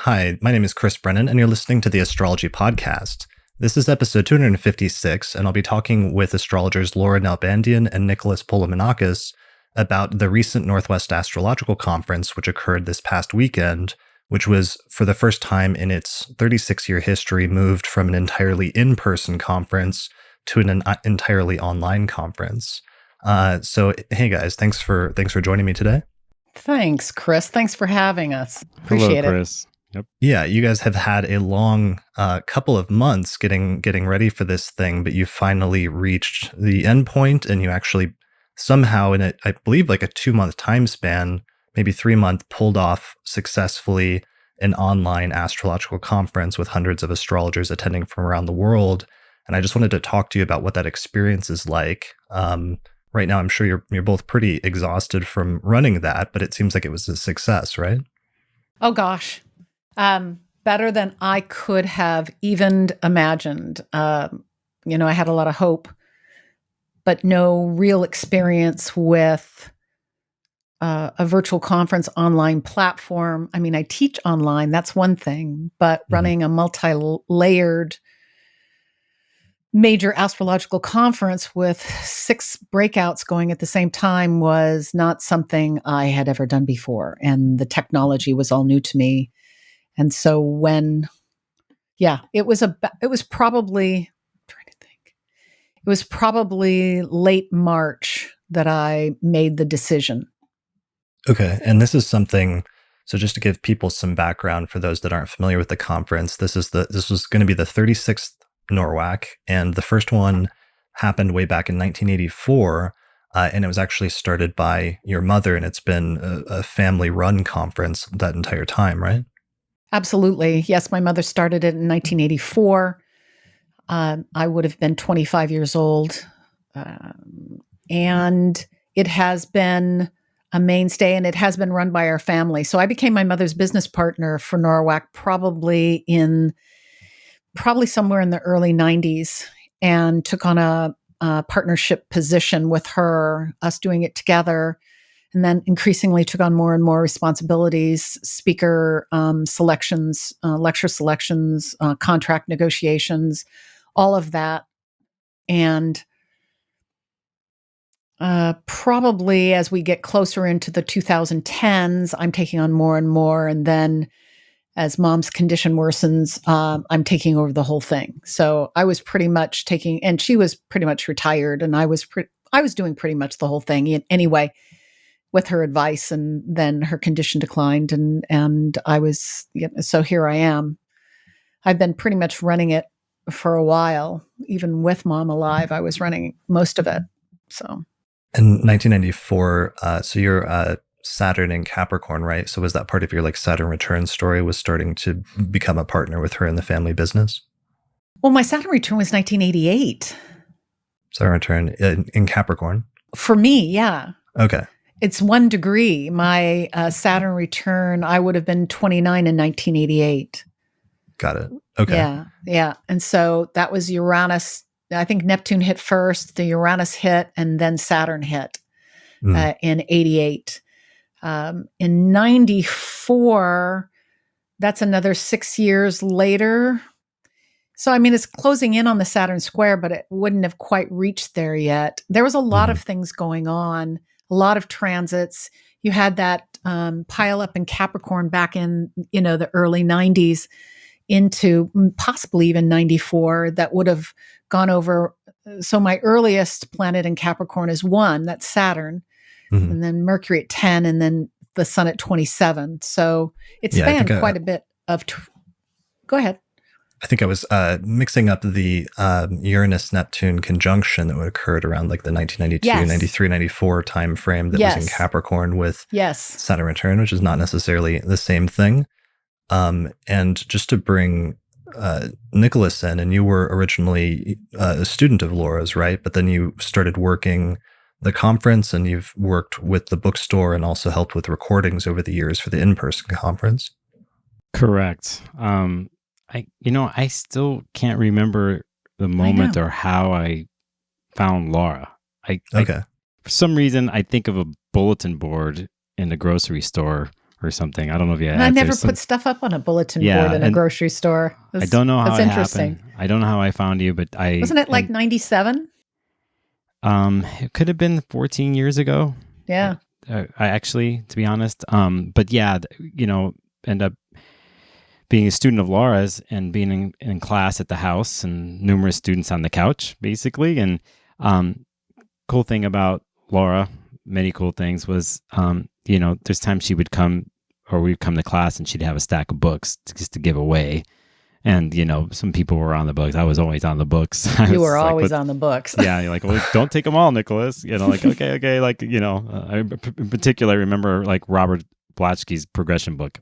Hi, my name is Chris Brennan, and you're listening to the Astrology Podcast. This is episode 256, and I'll be talking with astrologers Laura Nalbandian and Nicholas Polimenakos about the recent Northwest Astrological Conference, which occurred this past weekend, which was, for the first time in its 36-year history, moved from an entirely in-person conference to an entirely online conference. So, hey guys, thanks for joining me today. Thanks, Chris. Thanks for having us. Appreciate Hello, Chris. Yep. Yeah, you guys have had a long couple of months getting ready for this thing, but you finally reached the end point, and you actually somehow, in I believe like a 2-month time span, maybe 3-month, pulled off successfully an online astrological conference with hundreds of astrologers attending from around the world. And I just wanted to talk to you about what that experience is like. Right now, I'm sure you're both pretty exhausted from running that, but it seems like it was a success, right? Oh gosh. Better than I could have even imagined. I had a lot of hope, but no real experience with a virtual conference online platform. I mean, I teach online, that's one thing, but running a multi-layered major astrological conference with 6 breakouts going at the same time was not something I had ever done before. And the technology was all new to me. And so it was probably late March that I made the decision. Okay. And this is something, so just to give people some background for those that aren't familiar with the conference, this was going to be the 36th NORWAC, and the first one happened way back in 1984, and it was actually started by your mother, and it's been a family-run conference that entire time, right? Absolutely. Yes, my mother started it in 1984. I would have been 25 years old. And it has been a mainstay, and it has been run by our family. So I became my mother's business partner for NORWAC probably somewhere in the early 90s, and took on a partnership position with her, us doing it together. And then increasingly took on more and more responsibilities, speaker selections, lecture selections, contract negotiations, all of that. And probably as we get closer into the 2010s, I'm taking on more and more. And then as mom's condition worsens, I'm taking over the whole thing. So I was pretty much and she was pretty much retired, and I was doing pretty much the whole thing anyway, with her advice, and then her condition declined, and I was, so here I am. I've been pretty much running it for a while. Even with mom alive, I was running most of it. So in 1994, so you're Saturn in Capricorn, right? So was that part of your Saturn return story, was starting to become a partner with her in the family business? Well, my Saturn return was 1988. Saturn return in Capricorn? For me, yeah. Okay. It's 1 degree. My Saturn return, I would have been 29 in 1988. Got it. Okay. Yeah. And so that was Uranus. I think Neptune hit first, the Uranus hit, and then Saturn hit in 88. In 94, that's another 6 years later. So, I mean, it's closing in on the Saturn square, but it wouldn't have quite reached there yet. There was a lot of things going on. A lot of transits. You had that pile up in Capricorn back in, the early 90s into possibly even 94 that would have gone over. So my earliest planet in Capricorn is 1, that's Saturn, and then Mercury at 10, and then the Sun at 27. So it spanned quite a bit of. Go ahead. I think I was mixing up the Uranus-Neptune conjunction that would occurred around the 1992, 93, 94 time frame that was in Capricorn with Saturn return, which is not necessarily the same thing. And just to bring Nicholas in, and you were originally a student of Laura's, right? But then you started working the conference, and you've worked with the bookstore and also helped with recordings over the years for the in-person conference. Correct. I still can't remember the moment or how I found Laura. For some reason, I think of a bulletin board in the grocery store or something. I don't know if you And I never put stuff up on a bulletin board in a grocery store. I don't know how that's it interesting. happened. I don't know how I found you, but wasn't it like 97? It could have been 14 years ago. Yeah. I actually, to be honest, but yeah, end up being a student of Laura's and being in class at the house and numerous students on the couch, basically. And cool thing about Laura, many cool things was, there's times she would come or we'd come to class and she'd have a stack of books just to give away. And, some people were on the books. I was always on the books. You were always on the books. Yeah. You're like, well, don't take them all, Nicholas. Okay. Like, in particular, I remember like Robert Blatchke's progression book.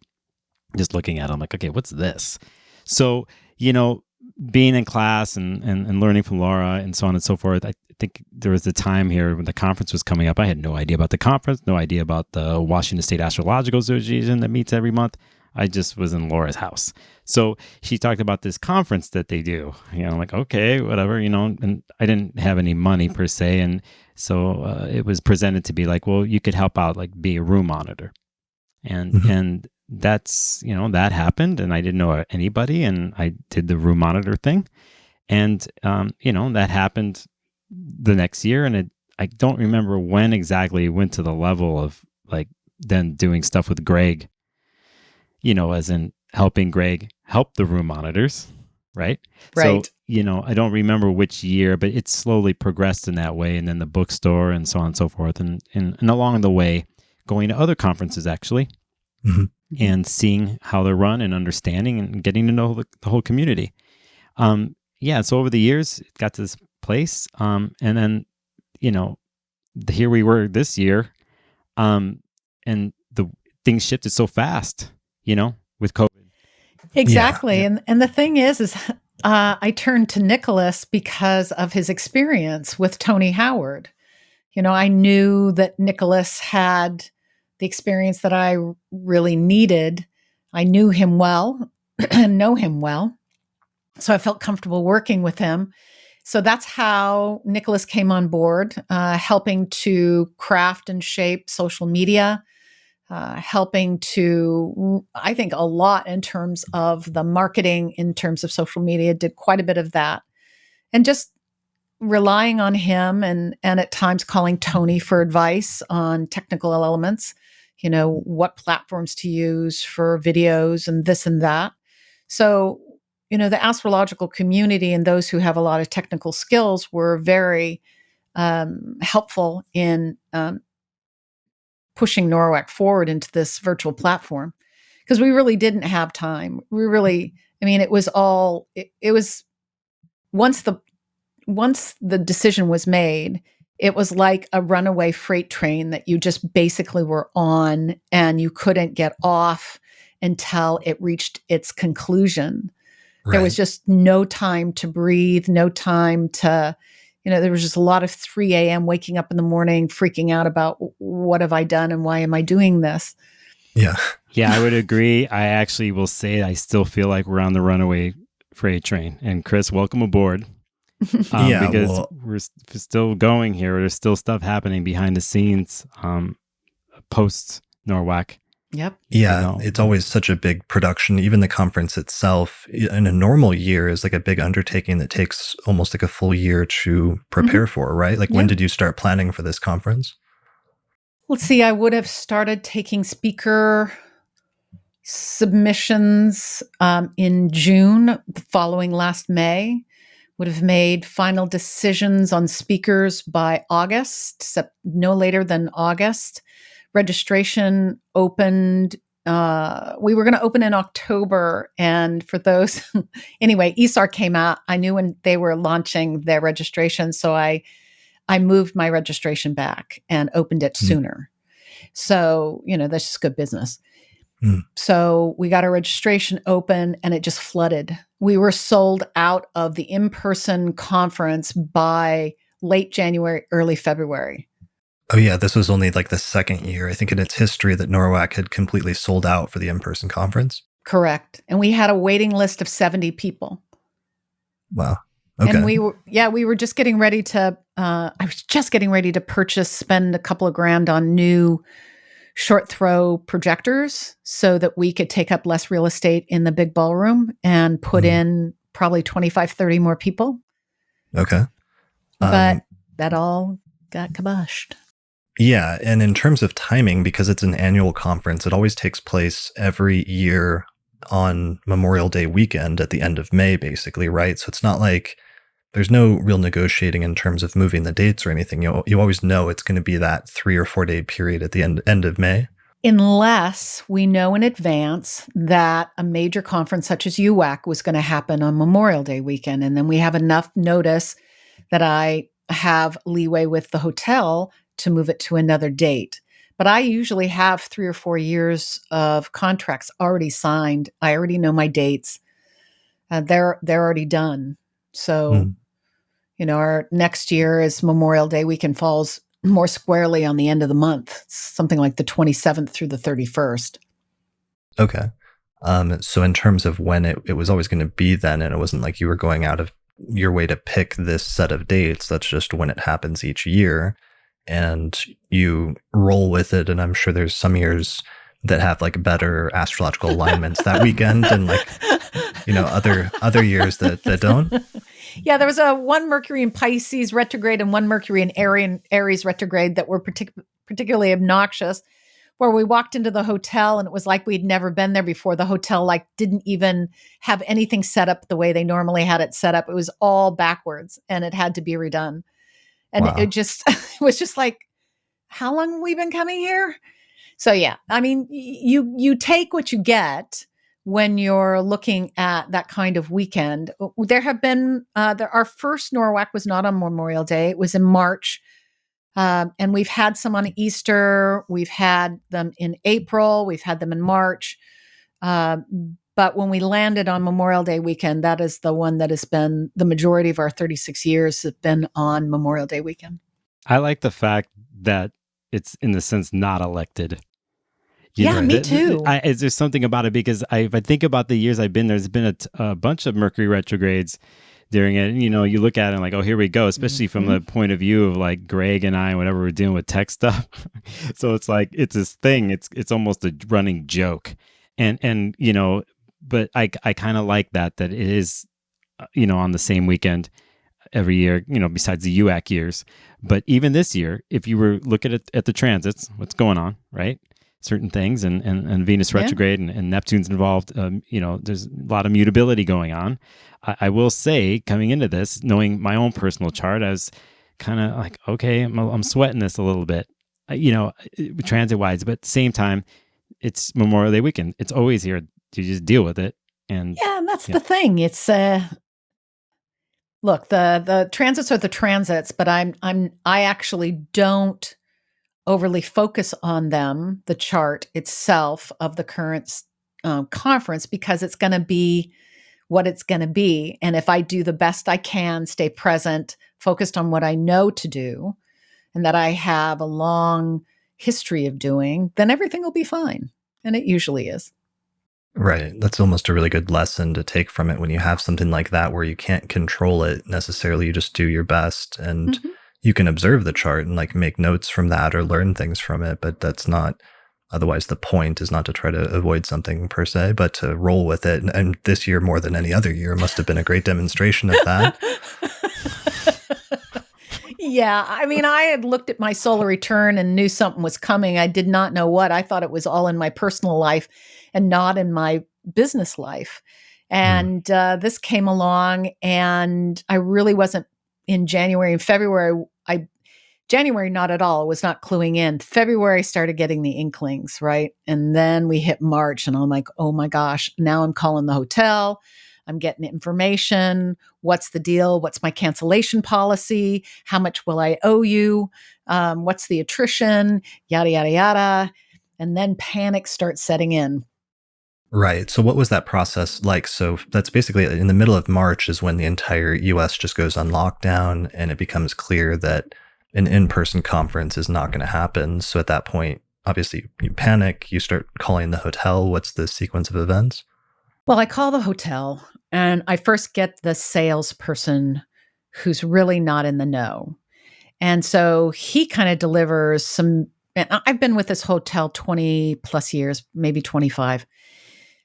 Just looking at it, I'm like, okay, what's this? So, being in class and learning from Laura and so on and so forth, I think there was a time here when the conference was coming up. I had no idea about the conference, no idea about the Washington State Astrological Association that meets every month. I just was in Laura's house. So she talked about this conference that they do. I'm like, okay, whatever, and I didn't have any money per se. And so it was presented to be like, well, you could help out, like be a room monitor. And that's, that happened and I didn't know anybody and I did the room monitor thing. And, that happened the next year. And I don't remember when exactly it went to the level of like then doing stuff with Greg, as in helping Greg help the room monitors. Right. Right. So, I don't remember which year, but it slowly progressed in that way. And then the bookstore and so on and so forth. And along the way, going to other conferences actually. Mm-hmm. And seeing how they're run and understanding and getting to know the whole community. So over the years, it got to this place. And then, here we were this year. And the things shifted so fast, with COVID. Exactly. Yeah. And the thing is I turned to Nicholas because of his experience with Tony Howard. I knew that Nicholas had the experience that I really needed. I knew him well and know him well. So I felt comfortable working with him. So that's how Nicholas came on board, helping to craft and shape social media, helping to, I think, a lot in terms of the marketing, in terms of social media, did quite a bit of that. And just relying on him and at times calling Tony for advice on technical elements, what platforms to use for videos and this and that. So, the astrological community and those who have a lot of technical skills were very helpful in pushing NORWAC forward into this virtual platform because we really didn't have time. It was all, it was once the decision was made, it was like a runaway freight train that you just basically were on and you couldn't get off until it reached its conclusion. Right. There was just no time to breathe, no time to, there was just a lot of 3 a.m. waking up in the morning, freaking out about what have I done and why am I doing this? Yeah. Yeah, I would agree. I actually will say I still feel like we're on the runaway freight train. And Chris, welcome aboard. Because we're still going here. There's still stuff happening behind the scenes post NORWAC. Yep. Yeah, it's always such a big production. Even the conference itself, in a normal year, is like a big undertaking that takes almost like a full year to prepare for, right? Like, when did you start planning for this conference? Let's see, I would have started taking speaker submissions in June, following last May. Would have made final decisions on speakers by August, no later than August. Registration opened. We were going to open in October. And for those, anyway, ESAR came out. I knew when they were launching their registration. So I moved my registration back and opened it sooner. So, that's just good business. So we got our registration open and it just flooded. We were sold out of the in-person conference by late January, early February. Oh yeah, this was only like the second year, I think, in its history that NORWAC had completely sold out for the in-person conference. Correct. And we had a waiting list of 70 people. Wow. Okay. And we were just getting ready to, I was just getting ready to spend a couple of grand on new short throw projectors so that we could take up less real estate in the big ballroom and put in probably 25, 30 more people. Okay. But that all got kiboshed. Yeah. And in terms of timing, because it's an annual conference, it always takes place every year on Memorial Day weekend at the end of May, basically, right? So it's not like there's no real negotiating in terms of moving the dates or anything. You always know it's going to be that 3 or 4 day period at the end of May. Unless we know in advance that a major conference such as UWAC was going to happen on Memorial Day weekend. And then we have enough notice that I have leeway with the hotel to move it to another date. But I usually have 3 or 4 years of contracts already signed. I already know my dates. They're already done. So, our next year is Memorial Day weekend falls more squarely on the end of the month, something like the 27th through the 31st. Okay. So in terms of when it was always going to be then, and it wasn't like you were going out of your way to pick this set of dates, that's just when it happens each year, and you roll with it. And I'm sure there's some years that have like better astrological alignments that weekend, and like, other years that don't. Yeah, there was one Mercury in Pisces retrograde and one Mercury in Aries retrograde that were particularly obnoxious, where we walked into the hotel and it was like we'd never been there before. The hotel didn't even have anything set up the way they normally had it set up. It was all backwards and it had to be redone. And Wow. it was just like, how long have we been coming here? So yeah, I mean, you take what you get when you're looking at that kind of weekend. There have been, our first NORWAC was not on Memorial Day. It was in March. And we've had some on Easter. We've had them in April. We've had them in March. But when we landed on Memorial Day weekend, that is the one that has been the majority of our 36 years have been on Memorial Day weekend. I like the fact that it's, in the sense, not elected. Me too. Is there something about it? Because if I think about the years I've been there, there's been a bunch of Mercury retrogrades during it. And, you look at it and like, oh, here we go, especially from the point of view of like Greg and I, whenever we're dealing with tech stuff. So it's like, it's this thing. It's almost a running joke. And but I kind of like that it is, on the same weekend every year, besides the UAC years. But even this year, if you were looking at the transits, what's going on, right? Certain things and Venus retrograde and Neptune's involved. There's a lot of mutability going on. I will say, coming into this, knowing my own personal chart, I was kind of like, okay, I'm sweating this a little bit, transit wise. But at the same time, it's Memorial Day weekend. It's always here. You just deal with it. And that's the thing. It's look, the transits are the transits, but I actually don't overly focus on them, the chart itself of the current conference, because it's going to be what it's going to be. And if I do the best I can, stay present, focused on what I know to do, and that I have a long history of doing, then everything will be fine. And it usually is. Right. That's almost a really good lesson to take from it when you have something like that where you can't control it necessarily. You just do your best, and you can observe the chart and like make notes from that or learn things from it. But that's not, otherwise the point is not to try to avoid something per se, but to roll with it. And this year, more than any other year, must have been a great demonstration of that. Yeah. I mean, I had looked at my solar return and knew something was coming. I did not know what. I thought it was all in my personal life and not in my business life. And this came along, and I really wasn't in January and February. January, not at all. I was not cluing in. February, started getting the inklings, right? And then we hit March, and I'm like, oh my gosh, now I'm calling the hotel. I'm getting information. What's the deal? What's my cancellation policy? How much will I owe you? What's the attrition? Yada, yada, yada. And then panic starts setting in. Right. So what was that process like? So that's basically in the middle of March is when the entire US just goes on lockdown, and it becomes clear that an in-person conference is not going to happen. So at that point, obviously you panic, you start calling the hotel. What's the sequence of events? Well, I call the hotel, and I first get the salesperson who's really not in the know. And so he kind of delivers some and I've been with this hotel 20 plus years, maybe 25.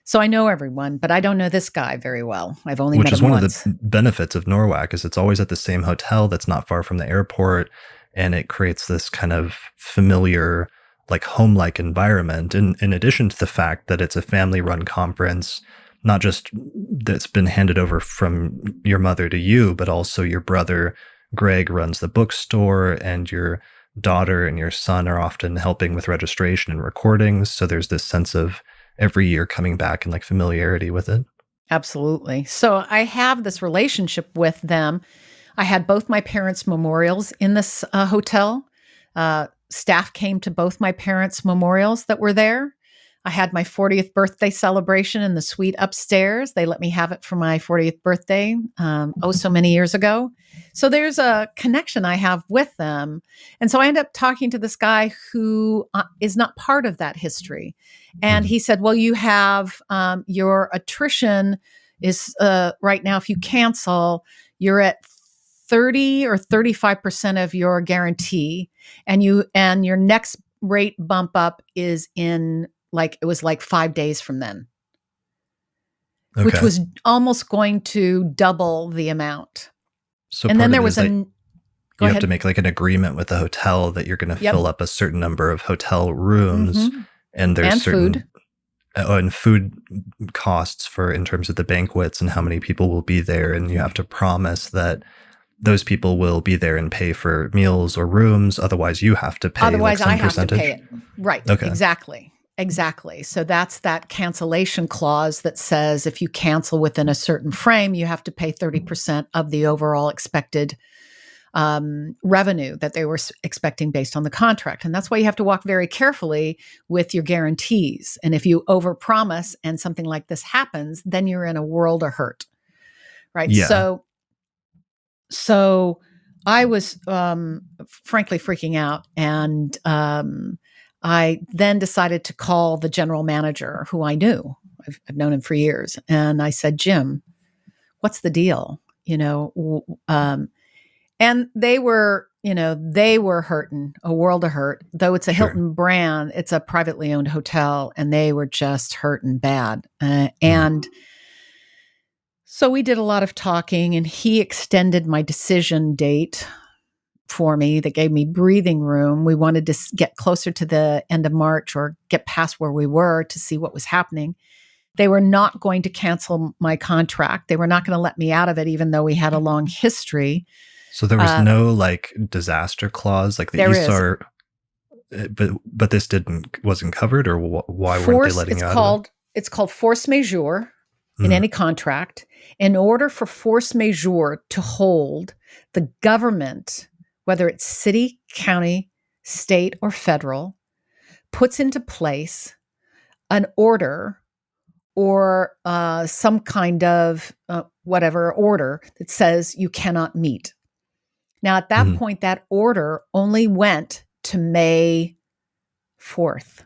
So I know everyone, but I don't know this guy very well. I've only met him once. Which is one of the benefits of NORWAC is it's always at the same hotel that's not far from the airport. And it creates this kind of familiar, like home-like environment. In addition to the fact that it's a family-run conference, not just that's been handed over from your mother to you, but also your brother, Greg, runs the bookstore, and your daughter and your son are often helping with registration and recordings. So there's this sense of every year coming back and like familiarity with it. Absolutely. So I have this relationship with them. I had both my parents' memorials in this hotel. Staff came to both my parents' memorials that were there. I had my 40th birthday celebration in the suite upstairs. They let me have it for my 40th birthday, so many years ago. So there's a connection I have with them. And so I ended up talking to this guy who is not part of that history. And he said, well, you have your attrition is right now, if you cancel, you're at 30 or 35% of your guarantee. And your next rate bump up is it was like 5 days from then, which was almost going to double the amount. So and then there was you have to make like an agreement with the hotel that you're going to fill up a certain number of hotel rooms, and there's certain food. And food costs for in terms of the banquets and how many people will be there, and you have to promise that those people will be there and pay for meals or rooms. Otherwise, you have to pay. Otherwise, some I have percentage. to pay it. Right. Okay. Exactly. So that's that cancellation clause that says if you cancel within a certain frame, you have to pay 30% of the overall expected revenue that they were expecting based on the contract. And that's why you have to walk very carefully with your guarantees. And if you overpromise and something like this happens, then you're in a world of hurt. Right. Yeah. So I was frankly freaking out, and I then decided to call the general manager who I knew. I've known him for years. And I said, Jim, what's the deal? And they were hurting, a world of hurt. Though it's a Hilton brand, it's a privately owned hotel, and they were just hurting bad. And so we did a lot of talking, and he extended my decision date for me. That gave me breathing room. We wanted to get closer to the end of March or get past where we were to see what was happening. They were not going to cancel my contract. They were not going to let me out of it, even though we had a long history. So there was no like disaster clause, like the ESAR, but this wasn't covered, or why weren't they letting you out of it? It's called force majeure in any contract. In order for force majeure to hold, the government, whether it's city, county, state, or federal, puts into place an order or some kind of whatever order that says you cannot meet. Now, at that point, that order only went to May 4th.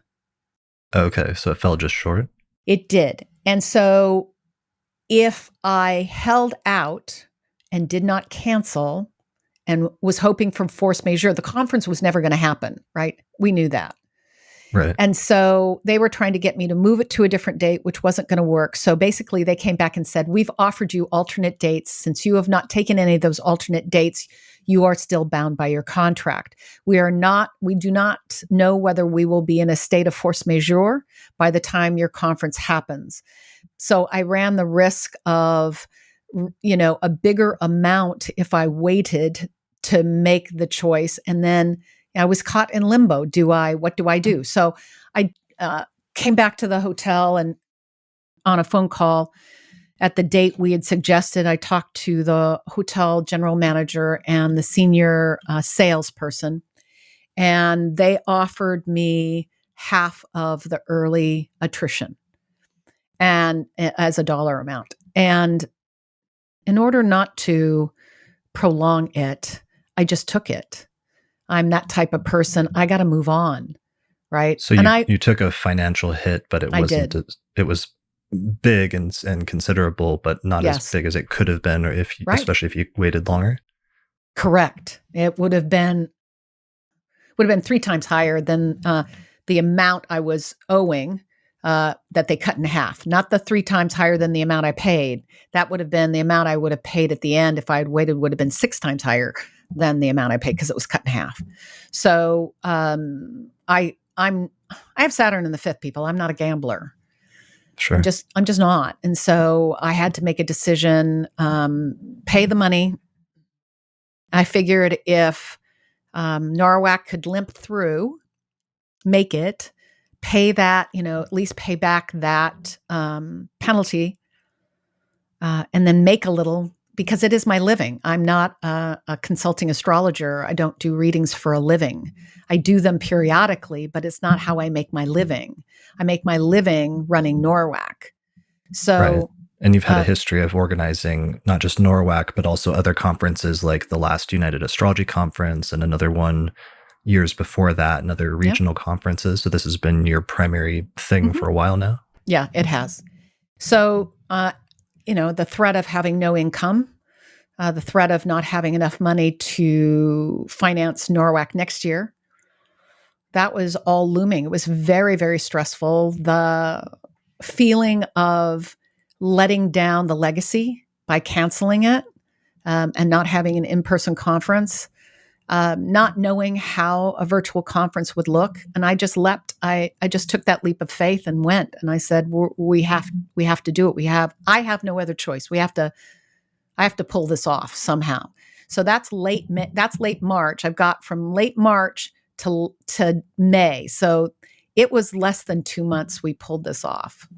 Okay, so it fell just short? It did. And so if I held out and did not cancel and was hoping for force majeure, the conference was never going to happen, right? We knew that. Right. And so they were trying to get me to move it to a different date, which wasn't going to work. So basically they came back and said, we've offered you alternate dates. Since you have not taken any of those alternate dates, you are still bound by your contract. We do not know whether we will be in a state of force majeure by the time your conference happens. So I ran the risk of, a bigger amount if I waited to make the choice. And then I was caught in limbo. What do I do? So I came back to the hotel, and on a phone call at the date we had suggested, I talked to the hotel general manager and the senior salesperson, and they offered me half of the early attrition and as a dollar amount. And in order not to prolong it, I just took it. I'm that type of person. I got to move on, right? So you took a financial hit, but it wasn't. It was big and considerable, but not as big as it could have been, or especially if you waited longer. Correct. It would have been would have been 3 times higher than the amount I was owing that they cut in half. Not the 3 times higher than the amount I paid. That would have been the amount I would have paid at the end if I had waited, would have been 6 times higher than the amount I paid because it was cut in half. So I have Saturn in the 5th, people. I'm not a gambler. Sure. I'm just not. And so I had to make a decision, pay the money. I figured if NORWAC could limp through, make it, pay that, at least pay back that penalty, and then make a little, because it is my living. I'm not a consulting astrologer. I don't do readings for a living. I do them periodically, but it's not how I make my living. I make my living running NORWAC. So, right. And you've had a history of organizing not just NORWAC, but also other conferences like the last United Astrology Conference and another one years before that, and other regional conferences. So this has been your primary thing for a while now? Yeah, it has. So, the threat of having no income, the threat of not having enough money to finance NORWAC next year, that was all looming. It was very, very stressful. The feeling of letting down the legacy by canceling it and not having an in-person conference, not knowing how a virtual conference would look. And I just leapt. I just took that leap of faith and went. And I said, we have to do it. I have no other choice. I have to pull this off somehow. So that's late March. I've got from late March to May. So it was less than 2 months we pulled this off.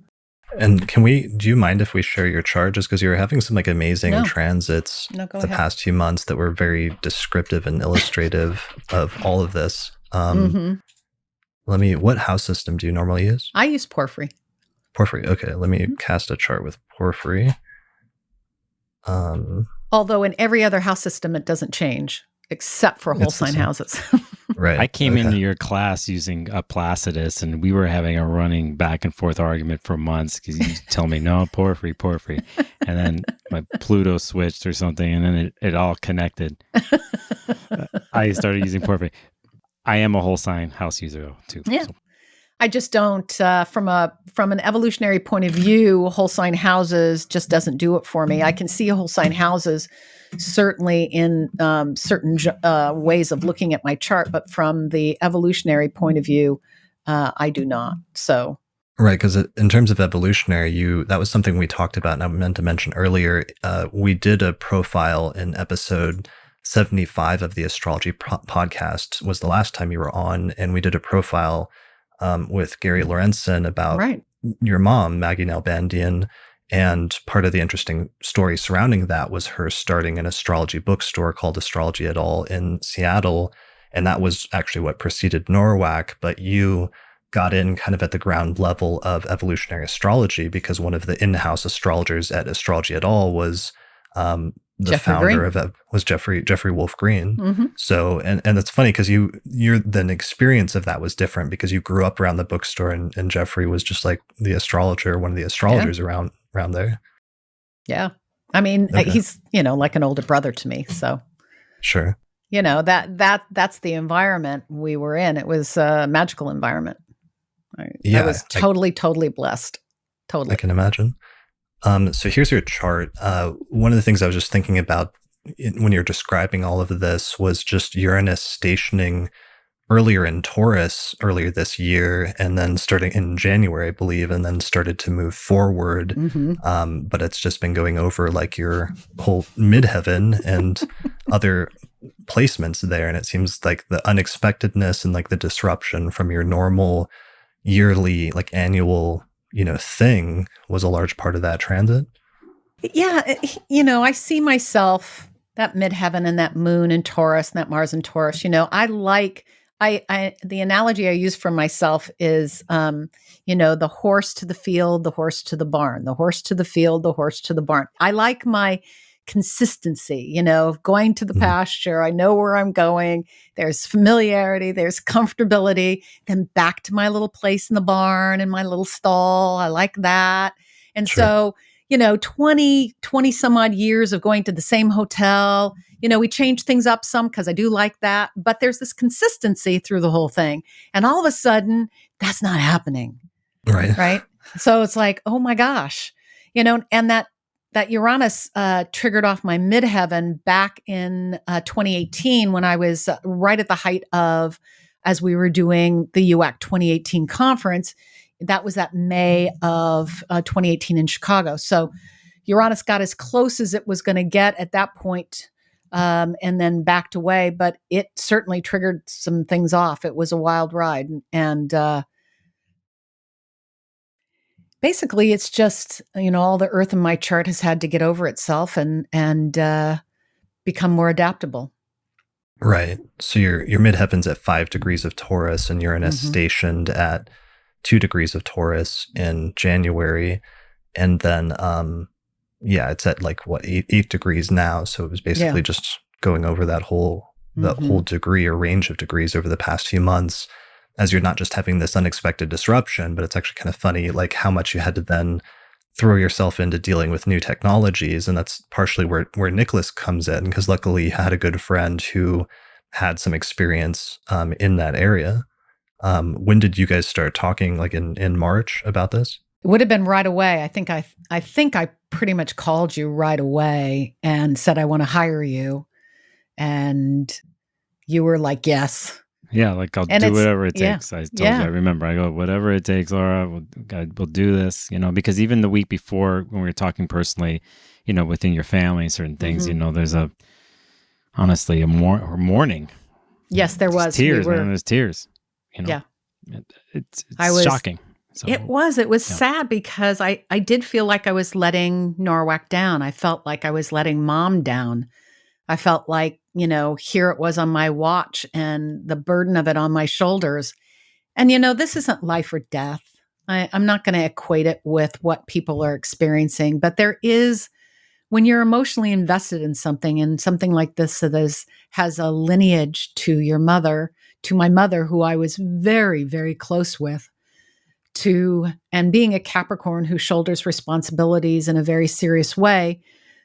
And do you mind if we share your chart, just because you were having some amazing transits the past few months that were very descriptive and illustrative of all of this. What house system do you normally use? I use Porphyry. Porphyry. Okay. Let me cast a chart with Porphyry. Although in every other house system, it doesn't change except for whole sign houses. Right. I came into your class using a Placidus, and we were having a running back and forth argument for months because you tell me, no, Porphyry. And then my Pluto switched or something, and then it all connected. I started using Porphyry. I am a whole sign house user too. Yeah. So. I just don't, from an evolutionary point of view, whole sign houses just doesn't do it for me. I can see whole sign houses certainly in certain ways of looking at my chart, but from the evolutionary point of view, I do not. So. Right, because in terms of evolutionary, that was something we talked about, and I meant to mention earlier. We did a profile in episode 75 of the Astrology Podcast, was the last time you were on, and we did a profile with Gary Lorenzen about your mom, Maggie Nalbandian. And part of the interesting story surrounding that was her starting an astrology bookstore called Astrology et al. In Seattle. And that was actually what preceded NORWAC. But you got in kind of at the ground level of evolutionary astrology because one of the in-house astrologers at Astrology et al. Was the founder was Jeffrey Wolf Green. Mm-hmm. So, and it's funny because your then experience of that was different because you grew up around the bookstore, and Jeffrey was just like the astrologer, one of the astrologers around there. Yeah. I mean, he's, like an older brother to me. So sure. That's the environment we were in. It was a magical environment. I was totally blessed. Totally. I can imagine. So here's your chart. One of the things I was just thinking about when you're describing all of this was just Uranus stationing earlier in Taurus earlier this year, and then starting in January, I believe, and then started to move forward. Mm-hmm. But it's just been going over your whole midheaven and other placements there. And it seems like the unexpectedness and the disruption from your normal yearly, annual thing was a large part of that transit. Yeah. I see myself, that midheaven and that moon in Taurus and that Mars in Taurus, the analogy I use for myself is, the horse to the field, the horse to the barn, the horse to the field, the horse to the barn. I like my consistency, going to the pasture. I know where I'm going. There's familiarity, there's comfortability, then back to my little place in the barn and my little stall. I like that. And so, 20 some odd years of going to the same hotel. We changed things up some because I do like that, but there's this consistency through the whole thing. And all of a sudden, that's not happening. Right. Right. So it's like, oh my gosh, and that Uranus triggered off my midheaven back in 2018 when I was right at the height of, as we were doing the UAC 2018 conference. That was that May of 2018 in Chicago. So Uranus got as close as it was going to get at that point, and then backed away. But it certainly triggered some things off. It was a wild ride. And basically, it's just, all the earth in my chart has had to get over itself and become more adaptable. Right. So your midheaven's at 5 degrees of Taurus, and Uranus stationed at 2 degrees of Taurus in January. And then, it's at like what, 8 degrees now. So it was basically just going over that whole degree or range of degrees over the past few months, as you're not just having this unexpected disruption, but it's actually kind of funny, like how much you had to then throw yourself into dealing with new technologies. And that's partially where Nicholas comes in, because luckily you had a good friend who had some experience in that area. When did you guys start talking, like in March, about this? It would have been right away. I think I pretty much called you right away and said, I want to hire you. And you were like, yes. Yeah, like I'll do whatever it takes. I told you, I remember, I go, whatever it takes, Laura, we'll do this, because even the week before when we were talking personally, within your family, certain things, there's honestly a mourning. Yes, there was. Tears, man, there's tears. Yeah. It's shocking. So, it was sad because I did feel like I was letting NORWAC down. I felt like I was letting Mom down. I felt like, here it was on my watch and the burden of it on my shoulders. And, this isn't life or death. I'm not going to equate it with what people are experiencing, but there is, when you're emotionally invested in something, and something like this that has a lineage to your mother, to my mother, who I was very, very close with, and being a Capricorn who shoulders responsibilities in a very serious way,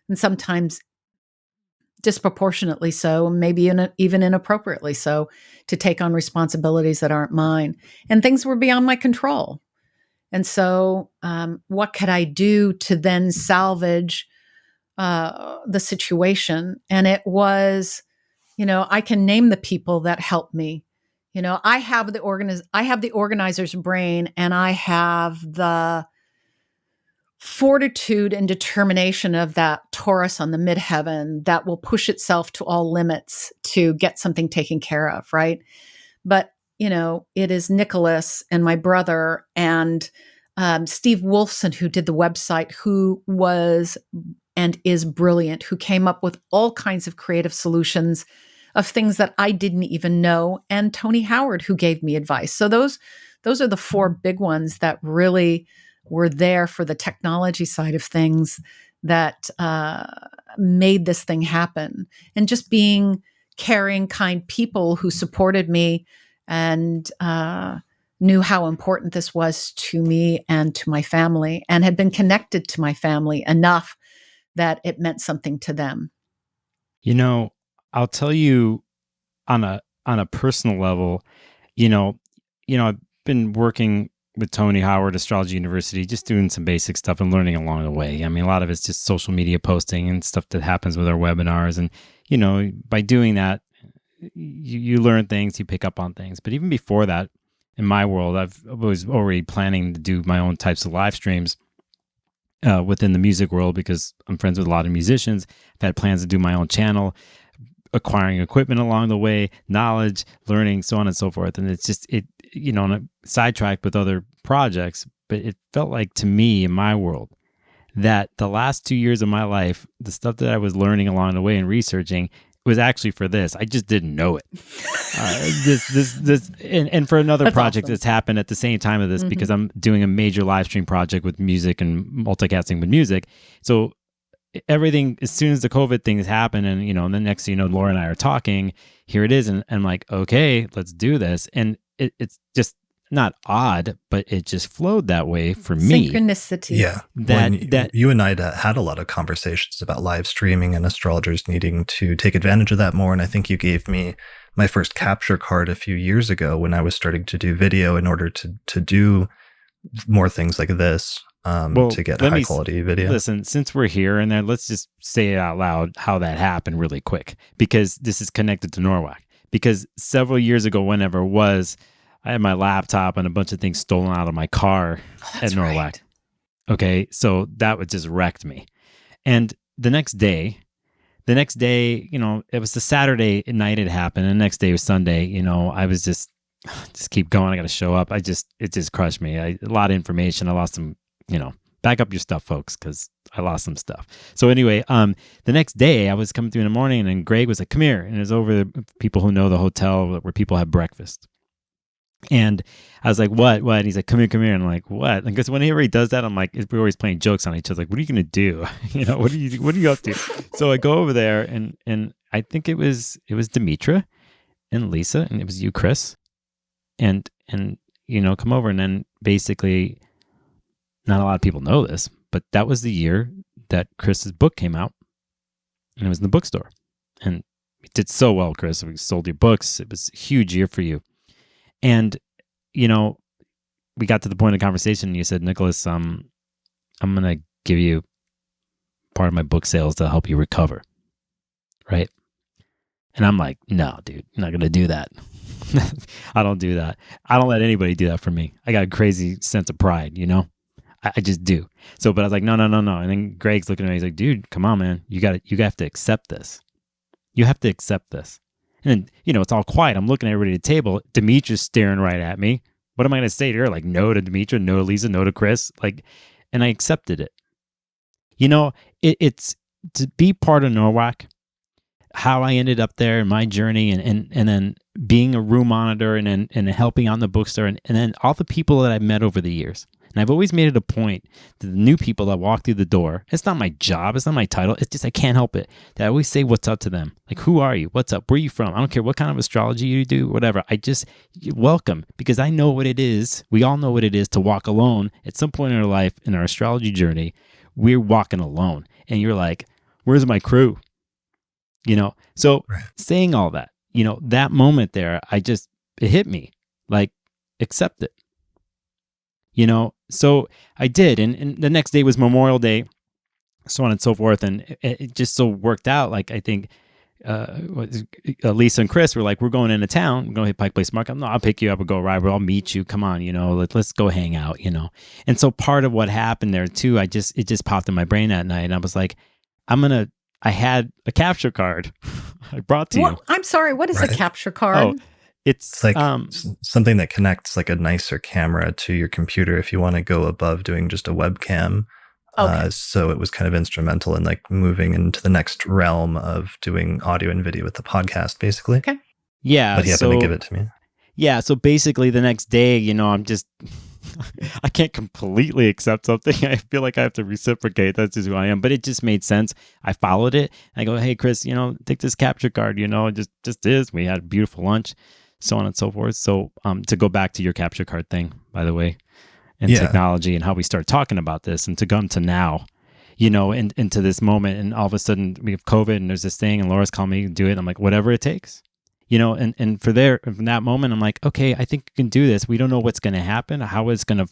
and sometimes disproportionately so, maybe even inappropriately so, to take on responsibilities that aren't mine. And things were beyond my control. And so what could I do to then salvage the situation? And it was, I can name the people that helped me. I have the organizer's brain, and I have the fortitude and determination of that Taurus on the midheaven that will push itself to all limits to get something taken care of, right? But, it is Nicholas and my brother and Steve Wolfson, who did the website, who was and is brilliant, who came up with all kinds of creative solutions of things that I didn't even know, and Tony Howard, who gave me advice. So those are the 4 big ones that really were there for the technology side of things that made this thing happen. And just being caring, kind people who supported me and knew how important this was to me and to my family, and had been connected to my family enough that it meant something to them. I'll tell you on a personal level, I've been working with Tony Howard, Astrology University, just doing some basic stuff and learning along the way. I mean, a lot of it's just social media posting and stuff that happens with our webinars. And, by doing that, you learn things, you pick up on things. But even before that, in my world, I was already planning to do my own types of live streams within the music world, because I'm friends with a lot of musicians. I've had plans to do my own channel, acquiring equipment along the way, knowledge, learning, so on and so forth. And it's just, on a sidetrack with other projects, but it felt like to me in my world that the last 2 years of my life, the stuff that I was learning along the way and researching was actually for this. I just didn't know it. And for another That's project awesome. that's happened at the same time of this, because I'm doing a major live stream project with music and multicasting with music. So everything, as soon as the COVID things happen, and and the next thing you know, Laura and I are talking, here it is, and I'm like, okay, let's do this. And it's just not odd, but it just flowed that way for me. Synchronicity. Yeah. That you and I had a lot of conversations about live streaming and astrologers needing to take advantage of that more. And I think you gave me my first capture card a few years ago when I was starting to do video in order to do more things like this, to get high quality video. Listen, since we're here and there, let's just say it out loud how that happened really quick, because this is connected to NORWAC. Because several years ago, whenever it was, I had my laptop and a bunch of things stolen out of my car at NORWAC. Right. Okay, so that would just wrecked me. And the next day, it was the Saturday night it happened, and the next day was Sunday. I was just keep going. I got to show up. It just crushed me. A lot of information. I lost some, back up your stuff, folks, because I lost some stuff. So anyway, the next day I was coming through in the morning, and Greg was like, "Come here," and it was over the people who know the hotel where people have breakfast. And I was like, what? And he's like, come here. And I'm like, what? Because whenever he does that, I'm like, we're always playing jokes on each other. Like, what are you going to do? What are you up to? So I go over there, and I think it was Demetra and Lisa, and it was you, Chris, and come over. And then basically, not a lot of people know this, but that was the year that Chris's book came out, and it was in the bookstore. And you did so well, Chris. We sold your books. It was a huge year for you. And, we got to the point of the conversation, and you said, Nicholas, I'm going to give you part of my book sales to help you recover. Right? And I'm like, no, dude, I'm not going to do that. I don't do that. I don't let anybody do that for me. I got a crazy sense of pride, I just do. So, but I was like, no. And then Greg's looking at me. He's like, dude, come on, man. You have to accept this. You have to accept this. And then, it's all quiet. I'm looking at everybody at the table. Demetra's staring right at me. What am I going to say to her? Like, no to Demetra, no to Lisa, no to Chris. And I accepted it. It's to be part of NORWAC, how I ended up there in my journey, and then being a room monitor, and helping out in the bookstore, and then all the people that I've met over the years. And I've always made it a point that the new people that walk through the door, it's not my job, it's not my title, it's just I can't help it, that I always say what's up to them. Like, who are you? What's up? Where are you from? I don't care what kind of astrology you do, whatever. I just welcome, because I know what it is. We all know what it is to walk alone. At some point in our life, in our astrology journey, we're walking alone. And you're like, where's my crew? So right. Saying all that, that moment there, it hit me, like, accept it. So I did. And the next day was Memorial Day, so on and so forth. And it just so worked out. Like, I think Lisa and Chris were like, we're going into town. We're going to hit Pike Place Market. No, I'll pick you up and go ride. I'll meet you. Come on, let's go hang out, And so part of what happened there too, it just popped in my brain that night. And I was like, I had a capture card I brought to you. I'm sorry. What is a capture card? Oh, it's like something that connects like a nicer camera to your computer if you want to go above doing just a webcam. Okay. So it was kind of instrumental in like moving into the next realm of doing audio and video with the podcast, basically. Okay. Yeah. But he happened to give it to me. Yeah. So basically the next day, I'm just, I can't completely accept something. I feel like I have to reciprocate. That's just who I am. But it just made sense. I followed it. I go, hey, Chris, take this capture card, just is. We had a beautiful lunch, so on and so forth. So to go back to your capture card thing, by the way, and technology and how we start talking about this, and to come to now, and into this moment, and all of a sudden we have COVID and there's this thing, and Laura's calling me to do it. I'm like, whatever it takes, and from that moment, I'm like, okay, I think you can do this. We don't know what's going to happen, how it's going to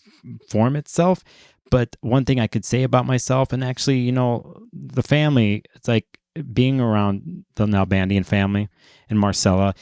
form itself. But one thing I could say about myself, and actually, the family, it's like being around the Nalbandian family and Marcella,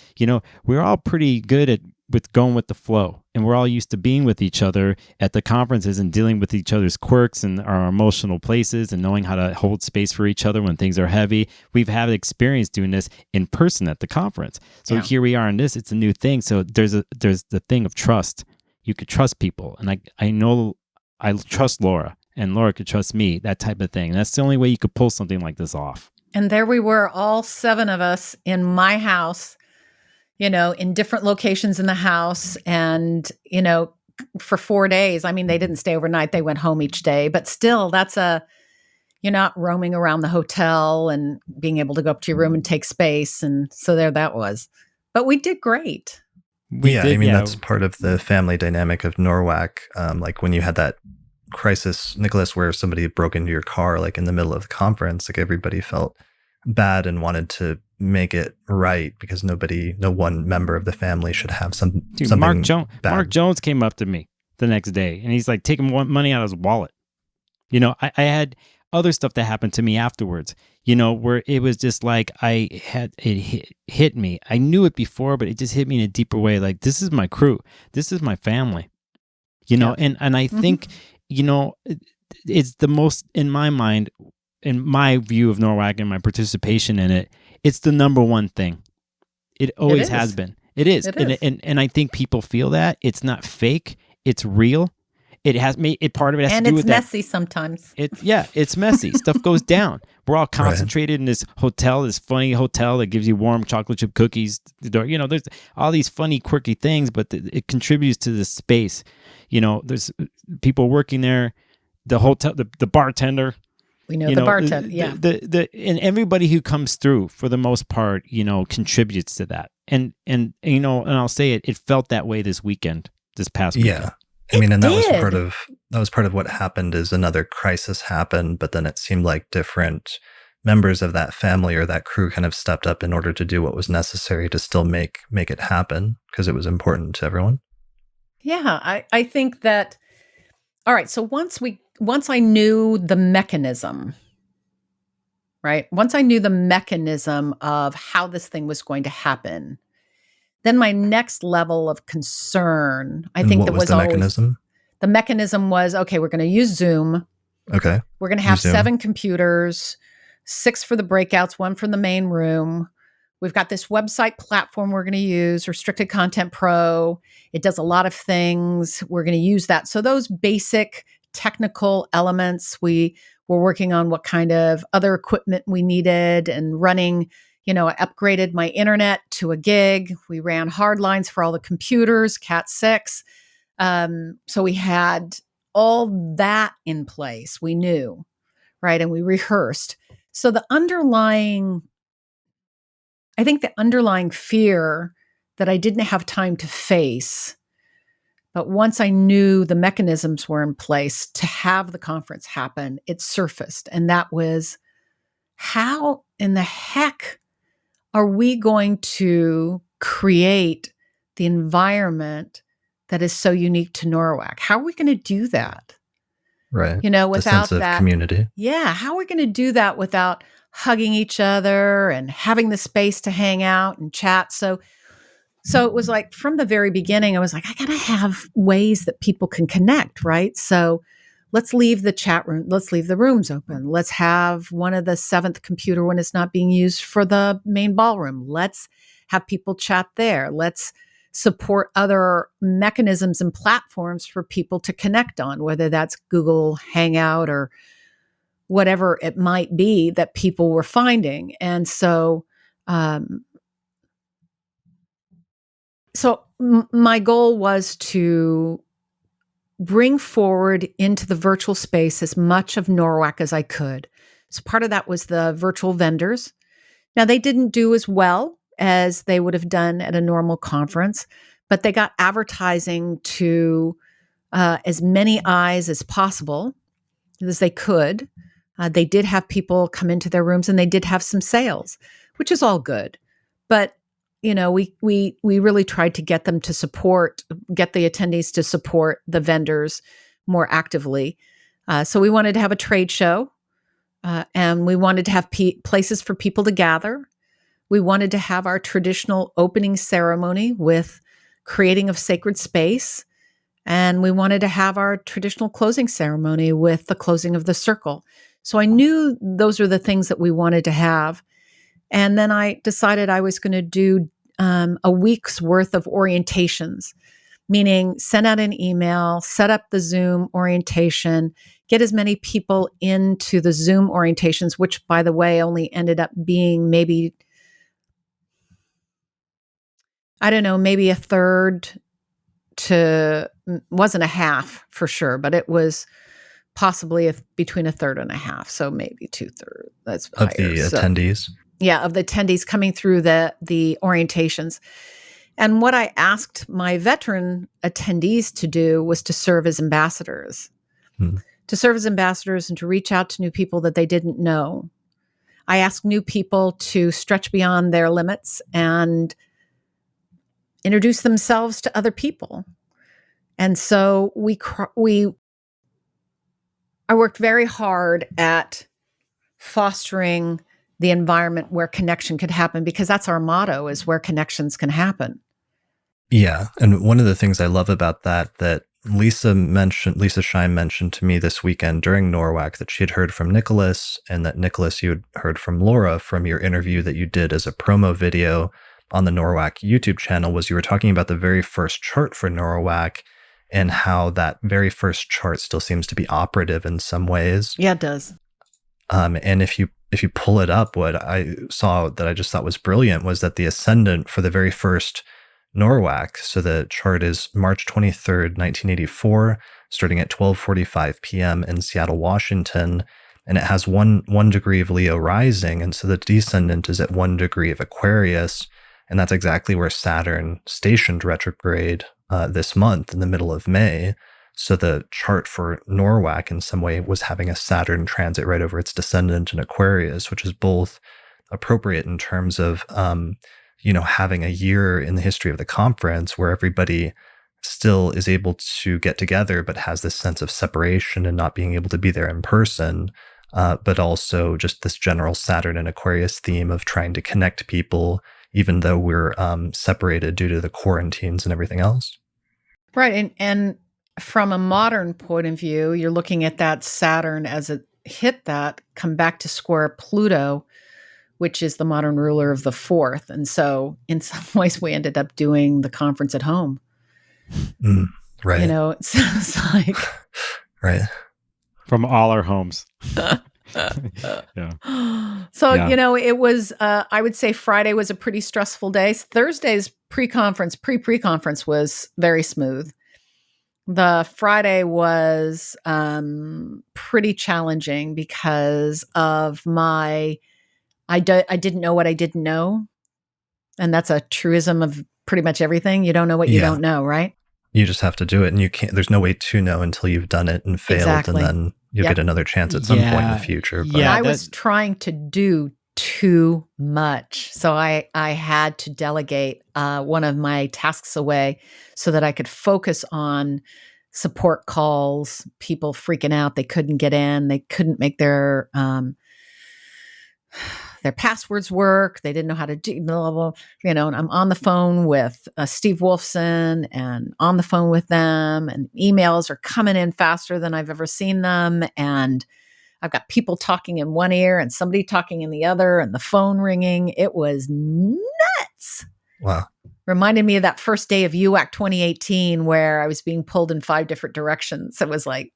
we're all pretty good with going with the flow, and we're all used to being with each other at the conferences and dealing with each other's quirks and our emotional places, and knowing how to hold space for each other when things are heavy. We've had experience doing this in person at the conference. So here we are in this, it's a new thing. So there's the thing of trust. You could trust people. And I know I trust Laura, and Laura could trust me, that type of thing. And that's the only way you could pull something like this off. And there we were, all 7 of us in my house, in different locations in the house. And, for 4 days, I mean, they didn't stay overnight. They went home each day, but still you're not roaming around the hotel and being able to go up to your room and take space. And so there that was, but we did great. That's part of the family dynamic of NORWAC. Like when you had that crisis, Nicholas, where somebody broke into your car, like in the middle of the conference, like everybody felt bad and wanted to make it right because no one member of the family should have something bad. Mark Jones came up to me the next day and he's like taking money out of his wallet. I had other stuff that happened to me afterwards, where it was just like it hit me. I knew it before, but it just hit me in a deeper way. Like, this is my crew. This is my family, and I think, it's the most, in my mind, in my view of NORWAC and my participation in it, it's the number one thing. It always has been. It is. And I think people feel that. It's not fake. It's real. Part of it has to do with that. And it's messy sometimes. It's messy. Stuff goes down. We're all concentrated in this hotel, this funny hotel that gives you warm chocolate chip cookies. There's all these funny, quirky things, but it contributes to the space. There's people working there, the hotel, the bartender. We know the bartender, and everybody who comes through, for the most part, contributes to that. And I'll say it felt that way this past weekend. Yeah. That was part of what happened. Is another crisis happened, but then it seemed like different members of that family or that crew kind of stepped up in order to do what was necessary to still make it happen because it was important to everyone. Yeah, I think that. All right, so once I knew the mechanism, right? Once I knew the mechanism of how this thing was going to happen, then my next level of concern, I think, that was the mechanism. The mechanism was, okay, we're going to use Zoom. Okay. We're going to have 7 computers, 6 for the breakouts, 1 for the main room. We've got this website platform we're going to use, Restricted Content Pro. It does a lot of things. We're going to use that. So those basic technical elements, we were working on what kind of other equipment we needed and running. I upgraded my internet to a gig. We ran hard lines for all the computers, Cat 6. So we had all that in place. We knew, right? And we rehearsed. So the underlying fear that I didn't have time to face, but once I knew the mechanisms were in place to have the conference happen, it surfaced. And that was, how in the heck are we going to create the environment that is so unique to NORWAC? How are we going to do that? Right. Without the sense of that community. Yeah. How are we going to do that without hugging each other and having the space to hang out and chat? So it was like, from the very beginning, I was like, I got to have ways that people can connect, right? So let's leave the chat room. Let's leave the rooms open. Let's have one of the 7th computer when it's not being used for the main ballroom. Let's have people chat there. Let's support other mechanisms and platforms for people to connect on, whether that's Google Hangout or whatever it might be that people were finding. And so, my goal was to bring forward into the virtual space as much of NORWAC as I could. So part of that was the virtual vendors. Now, they didn't do as well as they would have done at a normal conference, but they got advertising to as many eyes as possible as they could. They did have people come into their rooms, and they did have some sales, which is all good. But we really tried to get the attendees to support the vendors more actively. So we wanted to have a trade show, and we wanted to have places for people to gather. We wanted to have our traditional opening ceremony with creating of sacred space. And we wanted to have our traditional closing ceremony with the closing of the circle. So I knew those are the things that we wanted to have. And then I decided I was going to do a week's worth of orientations, meaning send out an email, set up the Zoom orientation, get as many people into the Zoom orientations, which, by the way, only ended up being maybe a third to, wasn't a half for sure, but it was possibly between a third and a half. So maybe 2/3. That's of higher. The attendees. Yeah, of the attendees coming through the orientations. And what I asked my veteran attendees to do was to serve as ambassadors, to serve as ambassadors and to reach out to new people that they didn't know. I asked new people to stretch beyond their limits and introduce themselves to other people. And so I worked very hard at fostering the environment where connection could happen, because that's our motto, is where connections can happen. Yeah. And one of the things I love about that Lisa Scheim mentioned to me this weekend during NORWAC, that she had heard from Nicholas, and that Nicholas, you had heard from Laura from your interview that you did as a promo video on the NORWAC YouTube channel, was you were talking about the very first chart for NORWAC and how that very first chart still seems to be operative in some ways. Yeah, it does. And if you pull it up, what I saw that I just thought was brilliant was that the ascendant for the very first NORWAC, so the chart is March 23rd, 1984, starting at 12:45 p.m. in Seattle, Washington, and it has one degree of Leo rising, and so the descendant is at 1 degree of Aquarius, and that's exactly where Saturn stationed retrograde this month in the middle of May. So the chart for NORWAC in some way was having a Saturn transit right over its descendant in Aquarius, which is both appropriate in terms of having a year in the history of the conference where everybody still is able to get together, but has this sense of separation and not being able to be there in person, but also just this general Saturn and Aquarius theme of trying to connect people, even though we're separated due to the quarantines and everything else. Right. And from a modern point of view, you're looking at that Saturn as it hit that, come back to square Pluto, which is the modern ruler of the fourth. And so in some ways, we ended up doing the conference at home. Right. It's like... Right. From all our homes. Yeah. So, it was, I would say Friday was a pretty stressful day. Thursday's pre-conference was very smooth. The Friday was pretty challenging because of I didn't know what I didn't know. And that's a truism of pretty much everything. You don't know what you don't know, right? You just have to do it, and there's no way to know until you've done it and failed. Exactly. And then you'll get another chance at some point in the future. But I was trying to do too much. So I had to delegate one of my tasks away so that I could focus on support calls, people freaking out. They couldn't get in. They couldn't make their passwords work. They didn't know how to do blah, blah, blah. And I'm on the phone with Steve Wolfson and on the phone with them, and emails are coming in faster than I've ever seen them. And I've got people talking in one ear and somebody talking in the other, and the phone ringing. It was nuts. Wow. Reminded me of that first day of UAC 2018 where I was being pulled in 5 different directions. It was like,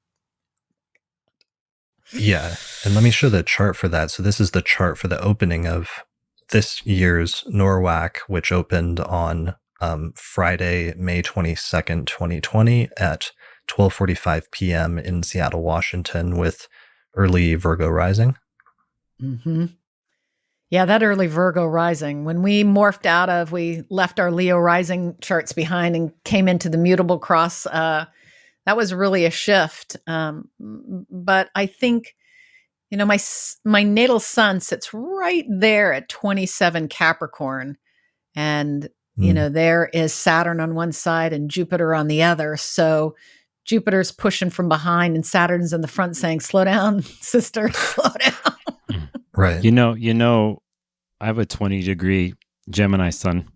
yeah. And let me show the chart for that. So this is the chart for the opening of this year's NORWAC, which opened on Friday, May 22nd, 2020 at 12:45 p.m. in Seattle, Washington, with early Virgo rising. Mm-hmm. Yeah, that early Virgo rising. When we we left our Leo rising charts behind and came into the mutable cross, that was really a shift. But I think, my natal sun sits right there at 27 Capricorn. And, there is Saturn on one side and Jupiter on the other. So Jupiter's pushing from behind and Saturn's in the front saying, slow down, sister, slow down. Right. I have a 20-degree Gemini sun.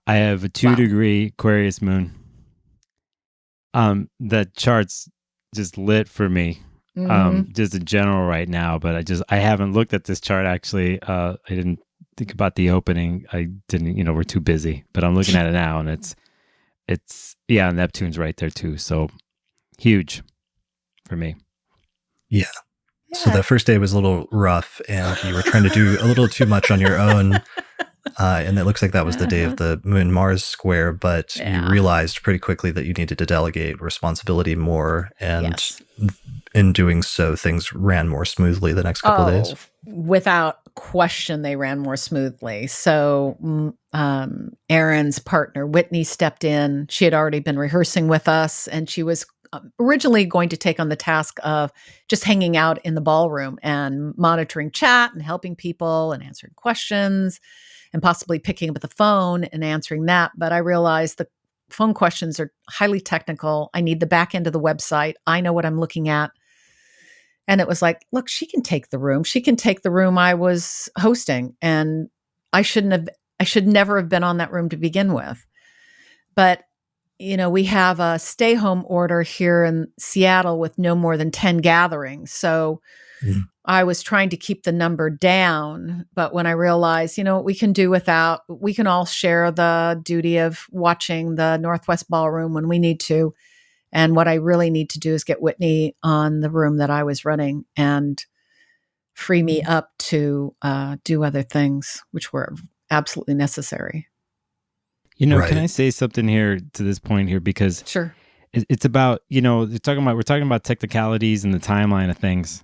I have a 2-degree Aquarius moon. The chart's just lit for me. Just in general right now, but I haven't looked at this chart actually. I didn't think about the opening. I didn't, we're too busy, but I'm looking at it now, and it's Neptune's right there too. So huge for me. Yeah. So the first day was a little rough, and you were trying to do a little too much on your own. And it looks like that was the day of the Moon-Mars square, but you realized pretty quickly that you needed to delegate responsibility more. And in doing so, things ran more smoothly the next couple of days. without question, they ran more smoothly. So Aaron's partner, Whitney, stepped in. She had already been rehearsing with us, and she was originally going to take on the task of just hanging out in the ballroom and monitoring chat and helping people and answering questions and possibly picking up the phone and answering that. But I realized the phone questions are highly technical. I need the back end of the website. I know what I'm looking at. And it was like, look, she can take the room. She can take the room I was hosting. And I should never have been on that room to begin with. But, we have a stay home order here in Seattle with no more than 10 gatherings. So I was trying to keep the number down. But when I realized, we can do without, we can all share the duty of watching the Northwest Ballroom when we need to. And what I really need to do is get Whitney on the room that I was running and free me up to do other things, which were absolutely necessary. Right. Can I say something here to this point here? Because sure, it's about, we're talking about technicalities and the timeline of things.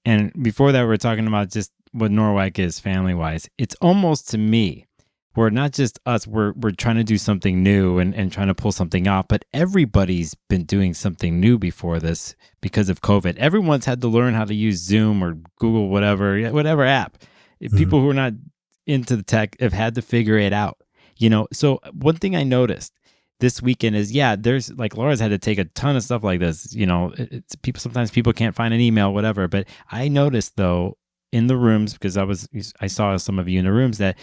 And before that, we're talking about just what NORWAC is family-wise. It's almost, to me, we're not just us, we're trying to do something new and trying to pull something off, but everybody's been doing something new before this because of COVID. Everyone's had to learn how to use Zoom or Google, whatever app. People who are not into the tech have had to figure it out. So one thing I noticed this weekend is, there's like Laura's had to take a ton of stuff like this. Sometimes people can't find an email, whatever. But I noticed though, in the rooms, because I saw some of you in the rooms, that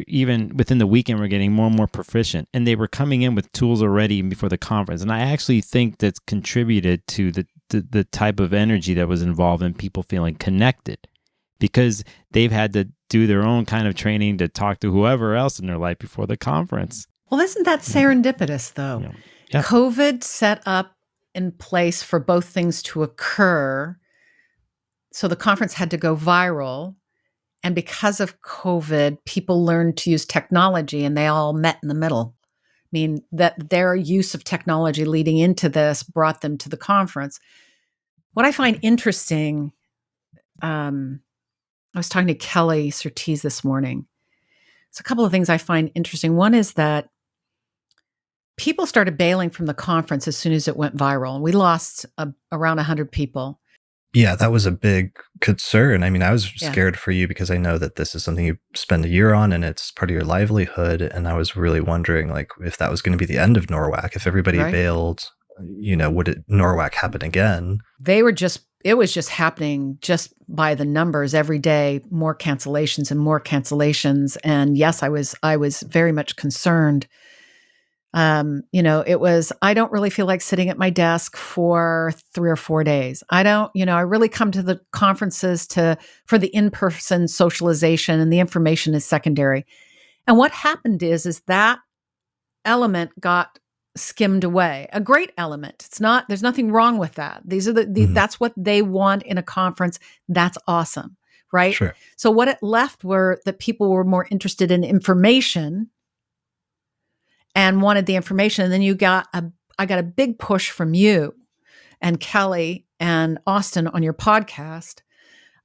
even within the weekend we're getting more and more proficient, and they were coming in with tools already before the conference. And I actually think that's contributed to the type of energy that was involved in people feeling connected, because they've had to do their own kind of training to talk to whoever else in their life before the conference. Well, isn't that serendipitous though? Yeah. COVID set up in place for both things to occur. So the conference had to go viral. And because of COVID, people learned to use technology and they all met in the middle. I mean, that their use of technology leading into this brought them to the conference. What I find interesting, I was talking to Kelly Surtees this morning. It's a couple of things I find interesting. One is that people started bailing from the conference as soon as it went viral. And we lost around 100 people. Yeah, that was a big concern. I mean, I was scared for you because I know that this is something you spend a year on and it's part of your livelihood. And I was really wondering, like, if that was going to be the end of NORWAC, if everybody bailed, would NORWAC happen again? It was just happening just by the numbers every day, more cancellations and more cancellations. And yes, I was very much concerned. I don't really feel like sitting at my desk for 3 or 4 days. I really come to the conferences for the in-person socialization, and the information is secondary. And what happened is that element got skimmed away. A great element. There's nothing wrong with that. These are that's what they want in a conference. That's awesome. Right. Sure. So what it left were that people were more interested in information and wanted the information. And then I got a big push from you and Kelly and Austin on your podcast,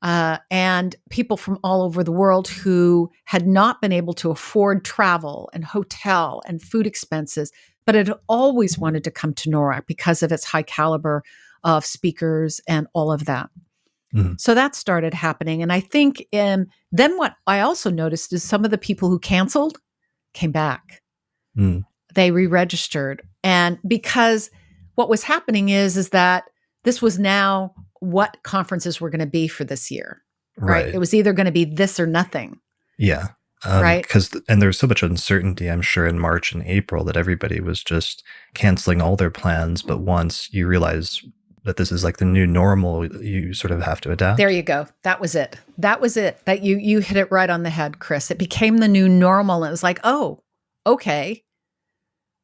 and people from all over the world who had not been able to afford travel and hotel and food expenses, but had always wanted to come to NORWAC because of its high caliber of speakers and all of that. Mm-hmm. So that started happening. And I think then what I also noticed is some of the people who canceled came back. Mm. They re-registered. And because what was happening is that this was now what conferences were going to be for this year, right? It was either going to be this or nothing. Yeah. Right. And there was so much uncertainty, I'm sure, in March and April that everybody was just canceling all their plans. But once you realize that this is like the new normal, you sort of have to adapt. There you go. That was it. That you hit it right on the head, Chris. It became the new normal. And it was like, oh, okay.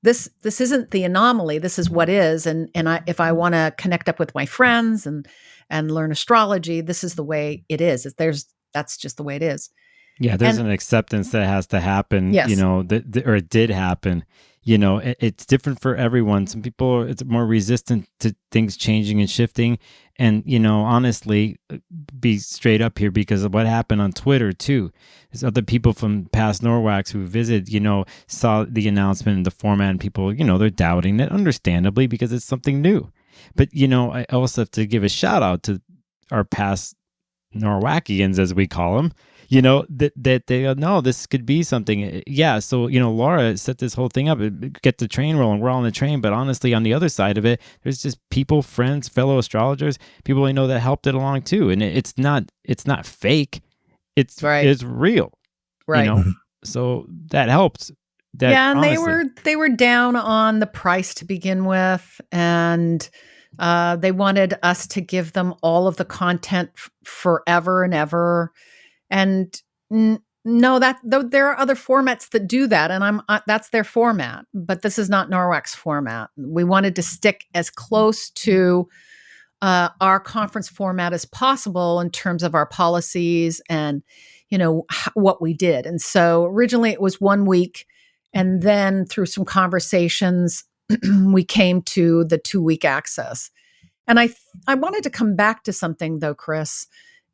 This isn't the anomaly. This is what is. And if I want to connect up with my friends and learn astrology, this is the way it is. That's just the way it is. Yeah, there's an acceptance that has to happen, yes. Or it did happen. It's different for everyone. Some people it's more resistant to things changing and shifting. And, honestly, be straight up here because of what happened on Twitter too. There's other people from past NORWACs who visited, saw the announcement and the format, and people, they're doubting it, understandably, because it's something new. But, I also have to give a shout out to our past NORWACians, as we call them, that they go, no, this could be something. Yeah. So, Laura set this whole thing up, get the train rolling. We're all on the train. But honestly, on the other side of it, there's just people, friends, fellow astrologers, people I know that helped it along too. And it's not fake. It's right. It's real. Right. So that helped. And honestly, they were down on the price to begin with. And they wanted us to give them all of the content forever and ever. And no, there are other formats that do that, and that's their format. But this is not NORWAC's format. We wanted to stick as close to our conference format as possible in terms of our policies and what we did. And so originally it was 1 week, and then through some conversations, we came to the 2-week access. And I wanted to come back to something though, Chris.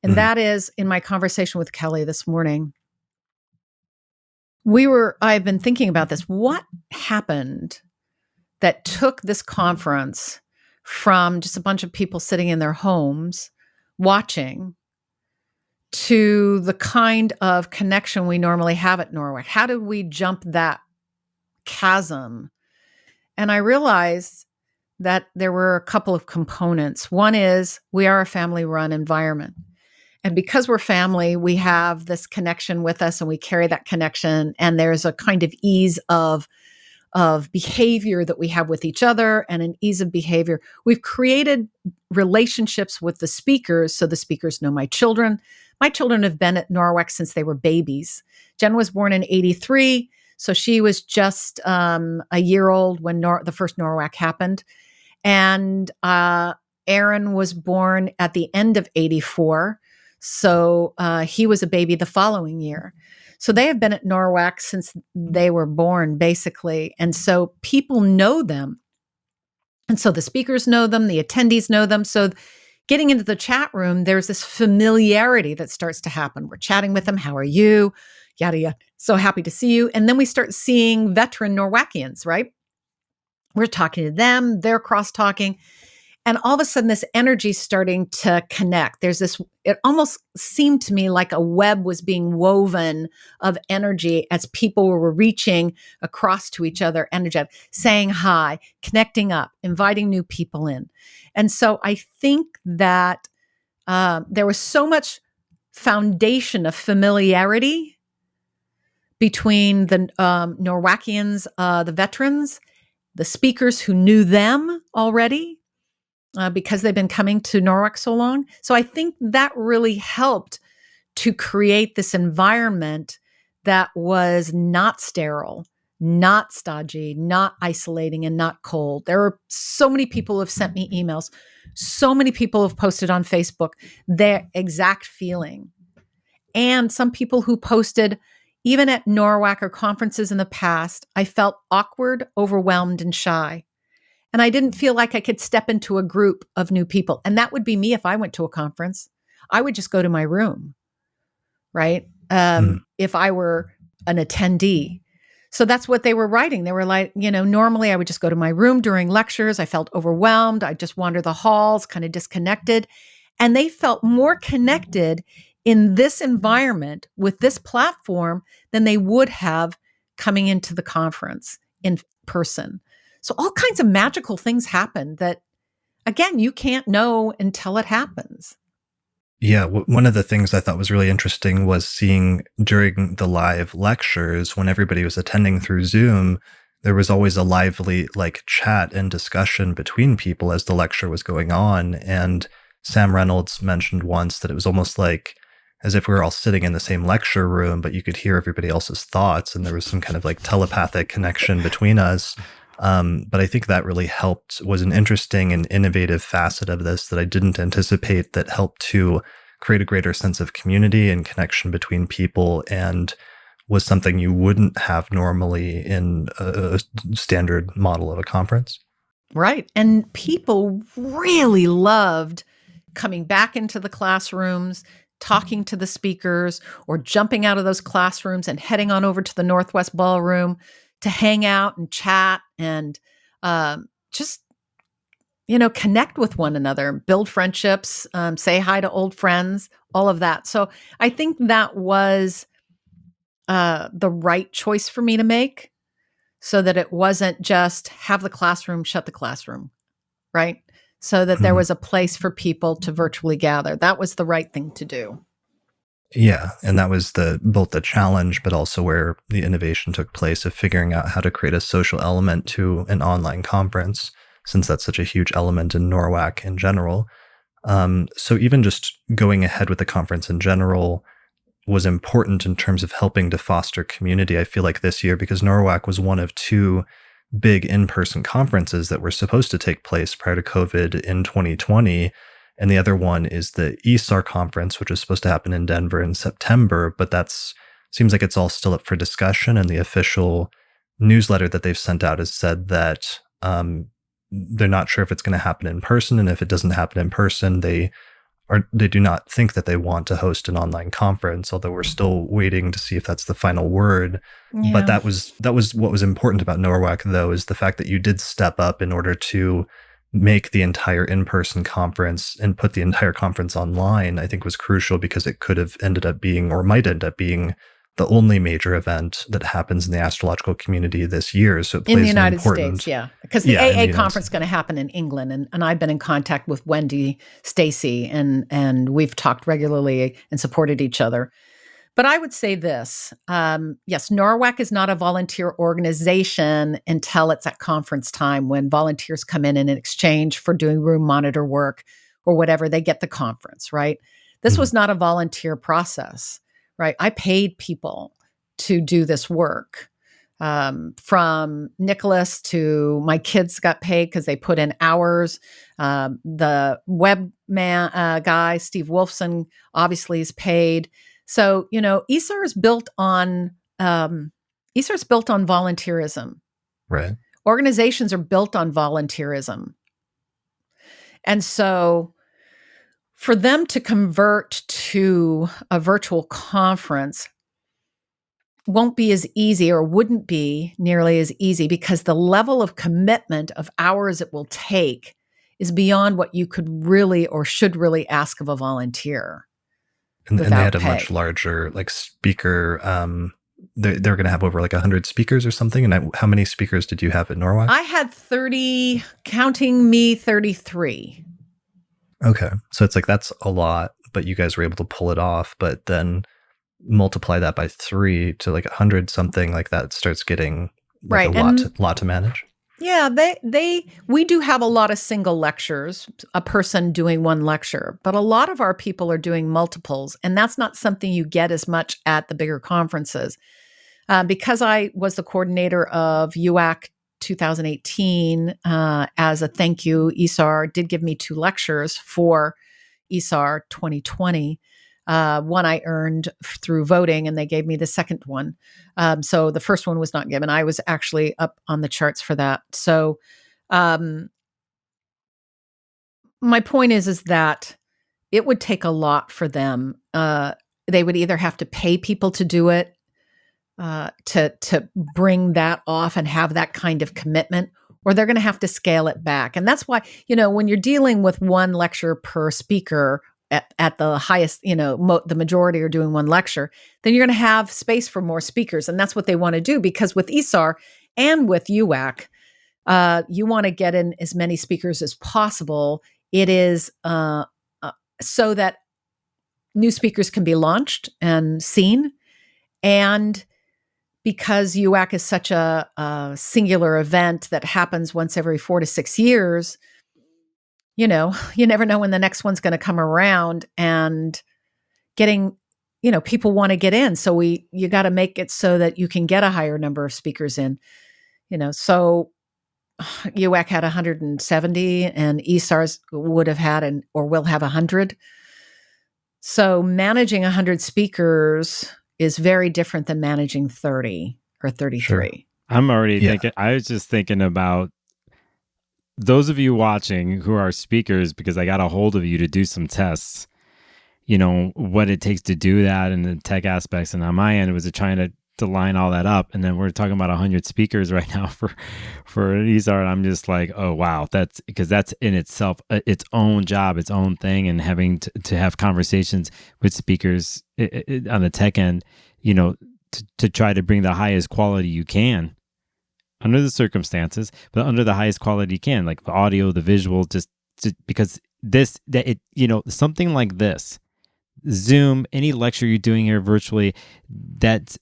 And that is in my conversation with Kelly this morning. I've been thinking about this. What happened that took this conference from just a bunch of people sitting in their homes watching to the kind of connection we normally have at NORWAC? How did we jump that chasm? And I realized that there were a couple of components. One is we are a family-run environment. And because we're family, we have this connection with us and we carry that connection. And there's a kind of ease of behavior that we have with each other and an ease of behavior. We've created relationships with the speakers. So the speakers know my children. My children have been at NORWAC since they were babies. Jen was born in 1983. So she was just a year old when the first NORWAC happened. And Aaron was born at the end of 1984. So he was a baby the following year. So they have been at NORWAC since they were born, basically. And so people know them. And so the speakers know them, the attendees know them. So getting into the chat room, there's this familiarity that starts to happen. We're chatting with them. How are you? Yada, yada. So happy to see you. And then we start seeing veteran NORWACians, right? We're talking to them. They're cross-talking. And all of a sudden, this energy is starting to connect. It almost seemed to me like a web was being woven of energy as people were reaching across to each other, energetic, saying hi, connecting up, inviting new people in. And so I think that there was so much foundation of familiarity between the NORWACians, the veterans, the speakers who knew them already, because they've been coming to NORWAC so long. So I think that really helped to create this environment that was not sterile, not stodgy, not isolating, and not cold. There are so many people who have sent me emails. So many people have posted on Facebook their exact feeling. And some people who posted, even at NORWAC or conferences in the past, I felt awkward, overwhelmed, and shy. And I didn't feel like I could step into a group of new people. And that would be me if I went to a conference. I would just go to my room, right? If I were an attendee. So that's what they were writing. They were like, normally I would just go to my room during lectures. I felt overwhelmed. I'd just wander the halls, kind of disconnected. And they felt more connected in this environment with this platform than they would have coming into the conference in person. So all kinds of magical things happen that, again, you can't know until it happens. Yeah, one of the things I thought was really interesting was seeing during the live lectures, when everybody was attending through Zoom, there was always a lively chat and discussion between people as the lecture was going on. And Sam Reynolds mentioned once that it was almost like as if we were all sitting in the same lecture room, but you could hear everybody else's thoughts, and there was some kind of telepathic connection between us. But I think that really was an interesting and innovative facet of this that I didn't anticipate, that helped to create a greater sense of community and connection between people. And was something you wouldn't have normally in a standard model of a conference. Right. And people really loved coming back into the classrooms, talking to the speakers, or jumping out of those classrooms and heading on over to the Northwest Ballroom to hang out and chat and just, connect with one another, build friendships, say hi to old friends, all of that. So I think that was the right choice for me to make, so that it wasn't just have the classroom, shut the classroom, right? So that there was a place for people to virtually gather. That was the right thing to do. Yeah, and that was both the challenge, but also where the innovation took place of figuring out how to create a social element to an online conference, since that's such a huge element in NORWAC in general. So even just going ahead with the conference in general was important in terms of helping to foster community. I feel like this year, because NORWAC was one of two big in-person conferences that were supposed to take place prior to COVID in 2020. And the other one is the ESAR conference, which is supposed to happen in Denver in September, but seems like it's all still up for discussion. And the official newsletter that they've sent out has said that they're not sure if it's going to happen in person. And if it doesn't happen in person, they do not think that they want to host an online conference, although we're still waiting to see if that's the final word. Yeah. But that was what was important about NORWAC, though, is the fact that you did step up in order to make the entire in-person conference and put the entire conference online. I think was crucial, because it could have ended up being, or might end up being, the only major event that happens in the astrological community this year. So it plays in the United States, yeah. Because the AA conference is going to happen in England. And I've been in contact with Wendy Stacy, and we've talked regularly and supported each other. But I would say this, yes, NORWAC is not a volunteer organization until it's at conference time, when volunteers come in exchange for doing room monitor work or whatever, they get the conference, right? This was not a volunteer process. Right. I paid people to do this work, from Nicholas to my kids got paid because they put in hours. The webman guy, Steve Wolfson, obviously is paid. So, ESAR is built on volunteerism. Right. Organizations are built on volunteerism. And so for them to convert to a virtual conference won't be as easy, or wouldn't be nearly as easy, because the level of commitment of hours it will take is beyond what you could really or should really ask of a volunteer. And they had a much larger speaker. They're going to have over 100 speakers or something. And how many speakers did you have at NORWAC? I had 30, counting me, 33. Okay. So it's that's a lot, but you guys were able to pull it off. But then multiply that by 3 to 100 something, that starts getting a lot to manage. Yeah, we do have a lot of single lectures, a person doing one lecture, but a lot of our people are doing multiples, and that's not something you get as much at the bigger conferences. Because I was the coordinator of UAC 2018, as a thank you, ESAR did give me 2 lectures for ESAR 2020. One I earned through voting, and they gave me the second one. So the first one was not given. I was actually up on the charts for that. So my point is that it would take a lot for them. They would either have to pay people to do it, to bring that off and have that kind of commitment, or they're going to have to scale it back. And that's why, when you're dealing with one lecture per speaker at the highest, the majority are doing one lecture, then you're going to have space for more speakers. And that's what they want to do, because with ESAR and with UAC, you want to get in as many speakers as possible. It is so that new speakers can be launched and seen. And because UAC is such a singular event that happens once every 4 to 6 years, you never know when the next one's going to come around, and getting, people want to get in. So you got to make it so that you can get a higher number of speakers in, so UAC had 170 and ESARs would have had or will have 100. So managing 100 speakers is very different than managing 30 or 33. Sure. I'm already thinking, I was just thinking about those of you watching who are speakers, because I got a hold of you to do some tests, what it takes to do that and the tech aspects. And on my end, it was trying to line all that up. And then we're talking about 100 speakers right now for ESAR. And I'm just like, oh, wow. That's because that's in itself, its own job, its own thing. And having to have conversations with speakers on the tech end, to try to bring the highest quality you can under the circumstances, but under the highest quality you can, like the audio, the visual, just because something like this, Zoom, any lecture you're doing here virtually, that's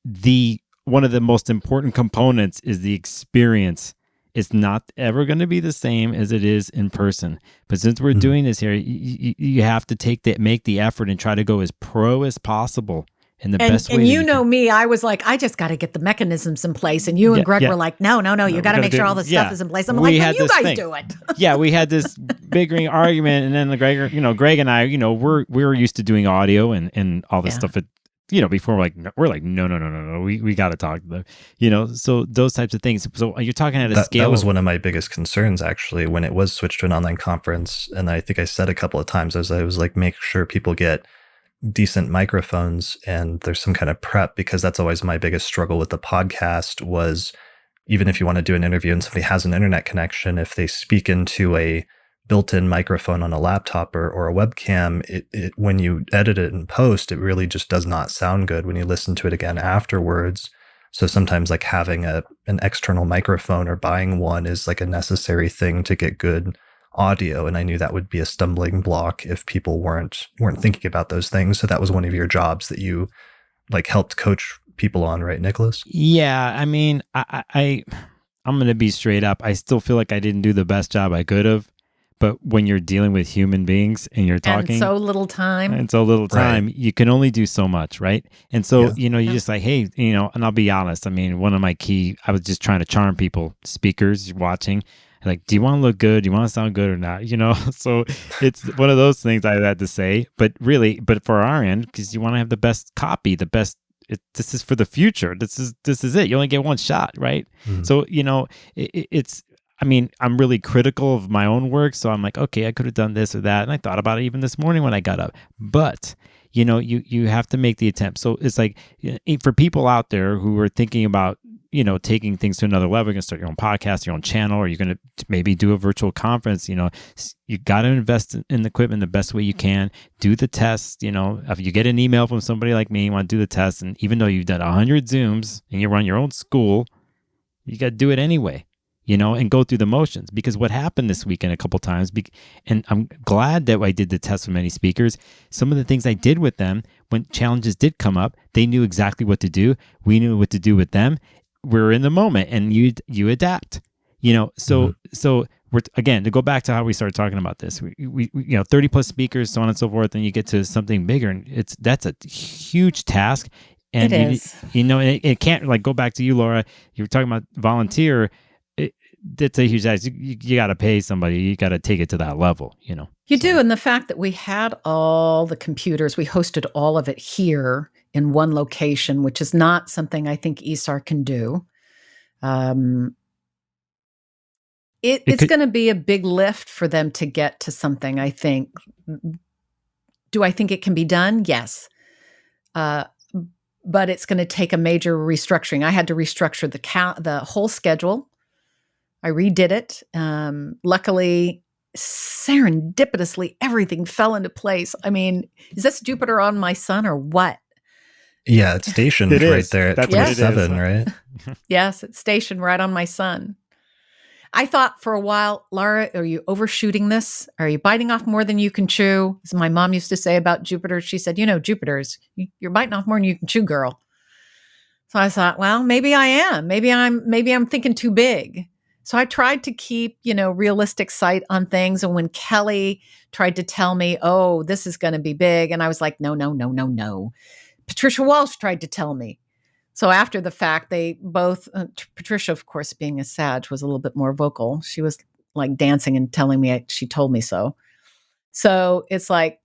the one of the most important components is the experience. It's not ever going to be the same as it is in person. But since we're doing this here, you have to make the effort and try to go as pro as possible. And best way. And me, I was like, I just got to get the mechanisms in place. And you and Greg were like, no, you got to make sure all the stuff is in place. I'm like, you guys do it. Yeah, we had this big argument, and then Greg and I, we were used to doing audio and all this stuff. Before we're like, no, we got to talk to them. So those types of things. So you're talking at a scale. That was one of my biggest concerns, actually, when it was switched to an online conference. And I think I said a couple of times, I was like, make sure people get decent microphones and there's some kind of prep, because that's always my biggest struggle with the podcast was, even if you want to do an interview and somebody has an internet connection, if they speak into a built-in microphone on a laptop or a webcam, it when you edit it in post, it really just does not sound good when you listen to it again afterwards. So sometimes like having an external microphone or buying one is like a necessary thing to get good audio, and I knew that would be a stumbling block if people weren't thinking about those things. So that was one of your jobs that you like helped coach people on, right, Nicholas? Yeah, I mean, I'm going to be straight up. I still feel like I didn't do the best job I could have. But when you're dealing with human beings and you're talking, and so little time, right, you can only do so much, right? And so you're just like, hey, and I'll be honest. I mean, one of my I was just trying to charm people, speakers watching. Like, do you want to look good? Do you want to sound good or not? So it's one of those things I had to say. But for our end, because you want to have the best copy, this is for the future. This is it. You only get one shot, right? Mm-hmm. So it's. I mean, I'm really critical of my own work, so I'm like, okay, I could have done this or that, and I thought about it even this morning when I got up. But you have to make the attempt. So it's like, for people out there who are thinking about taking things to another level, you're going to start your own podcast, your own channel, or you're going to maybe do a virtual conference. You got to invest in the equipment the best way you can. Do the tests. If you get an email from somebody like me, you want to do the test, and even though you've done 100 Zooms and you run your own school, you got to do it anyway. And go through the motions. Because what happened this weekend a couple times, and I'm glad that I did the test with many speakers, some of the things I did with them, when challenges did come up, they knew exactly what to do. We knew what to do with them. We're in the moment, and you adapt. So we're, again, to go back to how we started talking about this, we 30 plus speakers, so on and so forth, and you get to something bigger, and that's a huge task. And it is. It can't, like, go back to you, Laura. You were talking about volunteer. That's a huge task. You got to pay somebody. You got to take it to that level, You do. And the fact that we had all the computers, we hosted all of it here in one location, which is not something I think ESAR can do. It's going to be a big lift for them to get to something, I think. Do I think it can be done? Yes. But it's going to take a major restructuring. I had to restructure the whole schedule. I redid it. Luckily, serendipitously, everything fell into place. I mean, is this Jupiter on my sun or what? Yeah, it's stationed right there at 27, right? Yes, it's stationed right on my sun. I thought for a while, Laura, are you overshooting this? Are you biting off more than you can chew? As my mom used to say about Jupiter, she said, Jupiter's, you're biting off more than you can chew, girl. So I thought, well, maybe I am. Maybe I'm thinking too big. So I tried to keep, realistic sight on things. And when Kelly tried to tell me, oh, this is going to be big, and I was like, no. Patricia Walsh tried to tell me. So after the fact, they both, Patricia, of course, being a Sag, was a little bit more vocal. She was like dancing and telling me she told me so. So it's like,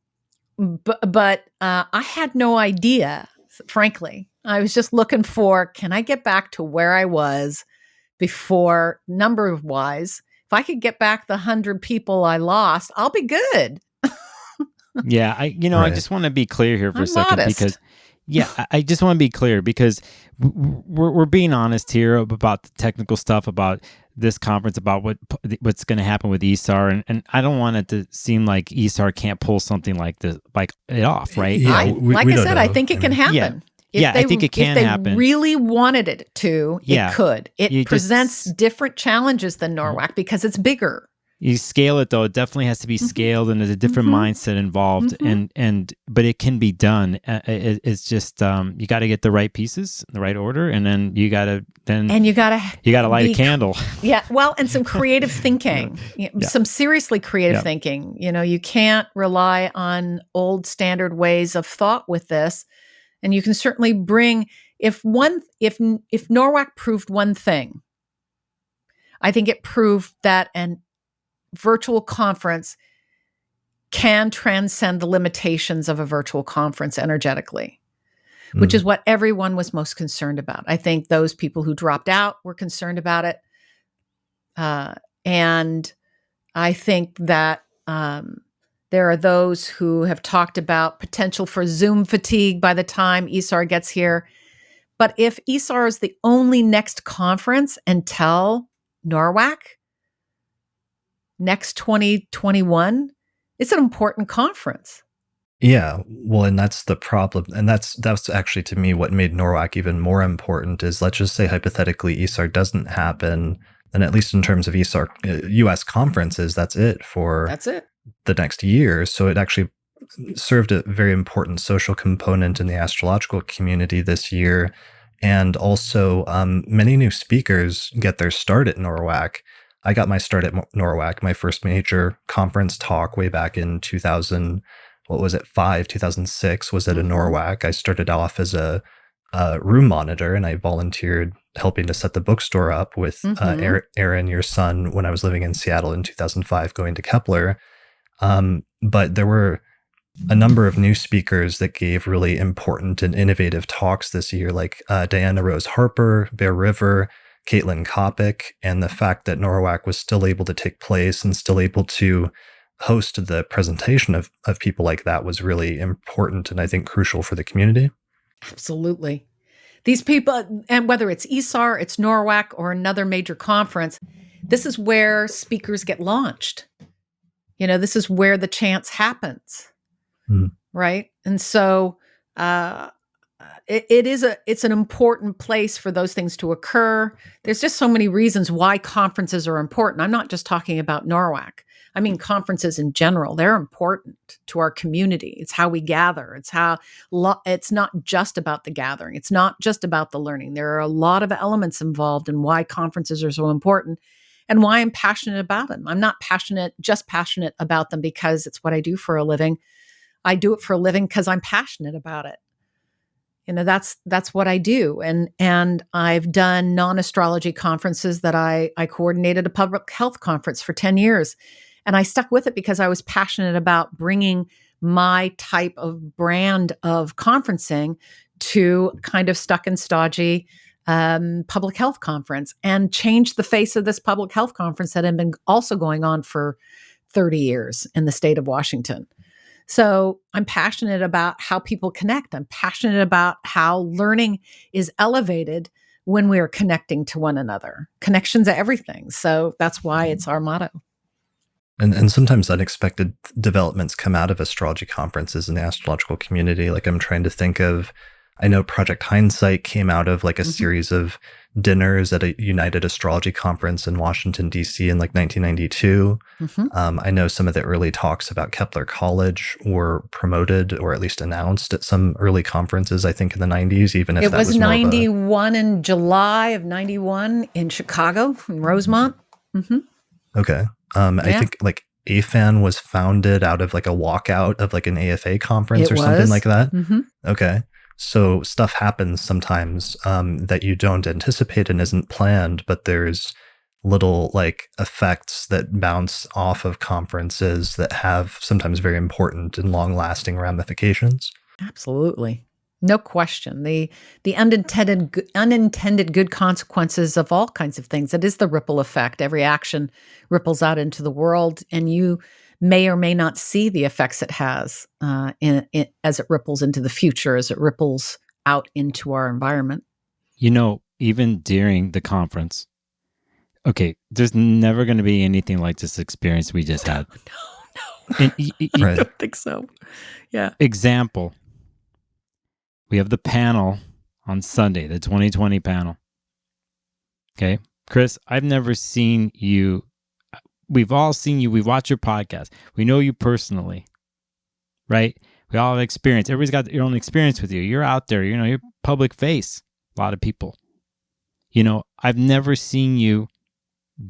but I had no idea frankly. I was just looking for, can I get back to where I was before, number wise? If I could get back the 100 people I lost, I'll be good. Yeah, I just want to be clear here for a second modest. because, I just want to be clear because we're being honest here about the technical stuff about this conference, about what's going to happen with ESAR, and I don't want it to seem like ESAR can't pull something like this, like it off, right? Yeah, I said, I think it can happen. I think it can happen. If they really wanted it to, it could. It presents different challenges than NORWAC because it's bigger. You scale it though; it definitely has to be scaled, and there's a different mindset involved. But it can be done. It's just you got to get the right pieces, in the right order, and then you got to light a candle. Yeah, well, and some creative thinking, some seriously creative thinking. You can't rely on old standard ways of thought with this, and you can certainly bring if NORWAC proved one thing, I think it proved that an virtual conference can transcend the limitations of a virtual conference energetically, which is what everyone was most concerned about. I think those people who dropped out were concerned about it. And I think that there are those who have talked about potential for Zoom fatigue by the time ESAR gets here. But if ESAR is the only next conference until NORWAC, next 2021, it's an important conference. Yeah, well, and that's the problem. And that's actually, to me, what made NORWAC even more important is, let's just say hypothetically ESAR doesn't happen, and at least in terms of ESAR US conferences, that's it for the next year. So it actually served a very important social component in the astrological community this year. And also many new speakers get their start at NORWAC. I got my start at NORWAC, my first major conference talk way back in 2006 was at a NORWAC. I started off as a room monitor, and I volunteered helping to set the bookstore up with Aaron, your son, when I was living in Seattle in 2005, going to Kepler. But there were a number of new speakers that gave really important and innovative talks this year, like Diana Rose Harper, Bear River, Caitlin Kopic, and the fact that NORWAC was still able to take place and still able to host the presentation of people like that was really important and I think crucial for the community. Absolutely. These people, and whether it's ESAR, it's NORWAC, or another major conference, this is where speakers get launched. This is where the chance happens, right? And so it's an important place for those things to occur. There's just so many reasons why conferences are important. I'm not just talking about NORWAC. I mean, conferences in general, they're important to our community. It's how we gather. It's not just about the gathering. It's not just about the learning. There are a lot of elements involved in why conferences are so important and why I'm passionate about them. I'm not passionate about them because it's what I do for a living. I do it for a living because I'm passionate about it. That's what I do. And I've done non-astrology conferences that I coordinated a public health conference for 10 years. And I stuck with it because I was passionate about bringing my type of brand of conferencing to kind of stuck and stodgy public health conference, and change the face of this public health conference that had been also going on for 30 years in the state of Washington. So I'm passionate about how people connect. I'm passionate about how learning is elevated when we are connecting to one another. Connections are everything. So that's why it's our motto. And sometimes unexpected developments come out of astrology conferences in the astrological community. Like I'm trying to think of, I know Project Hindsight came out of like a series of dinners at a United Astrology Conference in Washington, D.C. in like 1992. I know some of the early talks about Kepler College were promoted or at least announced at some early conferences, I think in the 90s, even if it that was was 91 in July of 91 in Chicago, in Rosemont. Okay. I think like AFAN was founded out of like a walkout of like an AFA conference something like that. Okay. So stuff happens sometimes that you don't anticipate and isn't planned, but there's little like effects that bounce off of conferences that have sometimes very important and long-lasting ramifications. Absolutely. No question. The unintended good consequences of all kinds of things. It is the ripple effect. Every action ripples out into the world, and you may or may not see the effects it has as it ripples into the future, as it ripples out into our environment. Even during the conference, okay, there's never going to be anything like this experience we just had. No. And I don't think so. Yeah. Example. We have the panel on Sunday, the 2020 panel. Okay. Chris, I've never seen you. We've all seen you. We watch your podcast. We know you personally, right? We all have experience. Everybody's got your own experience with you. You're out there, you're public face. A lot of people. I've never seen you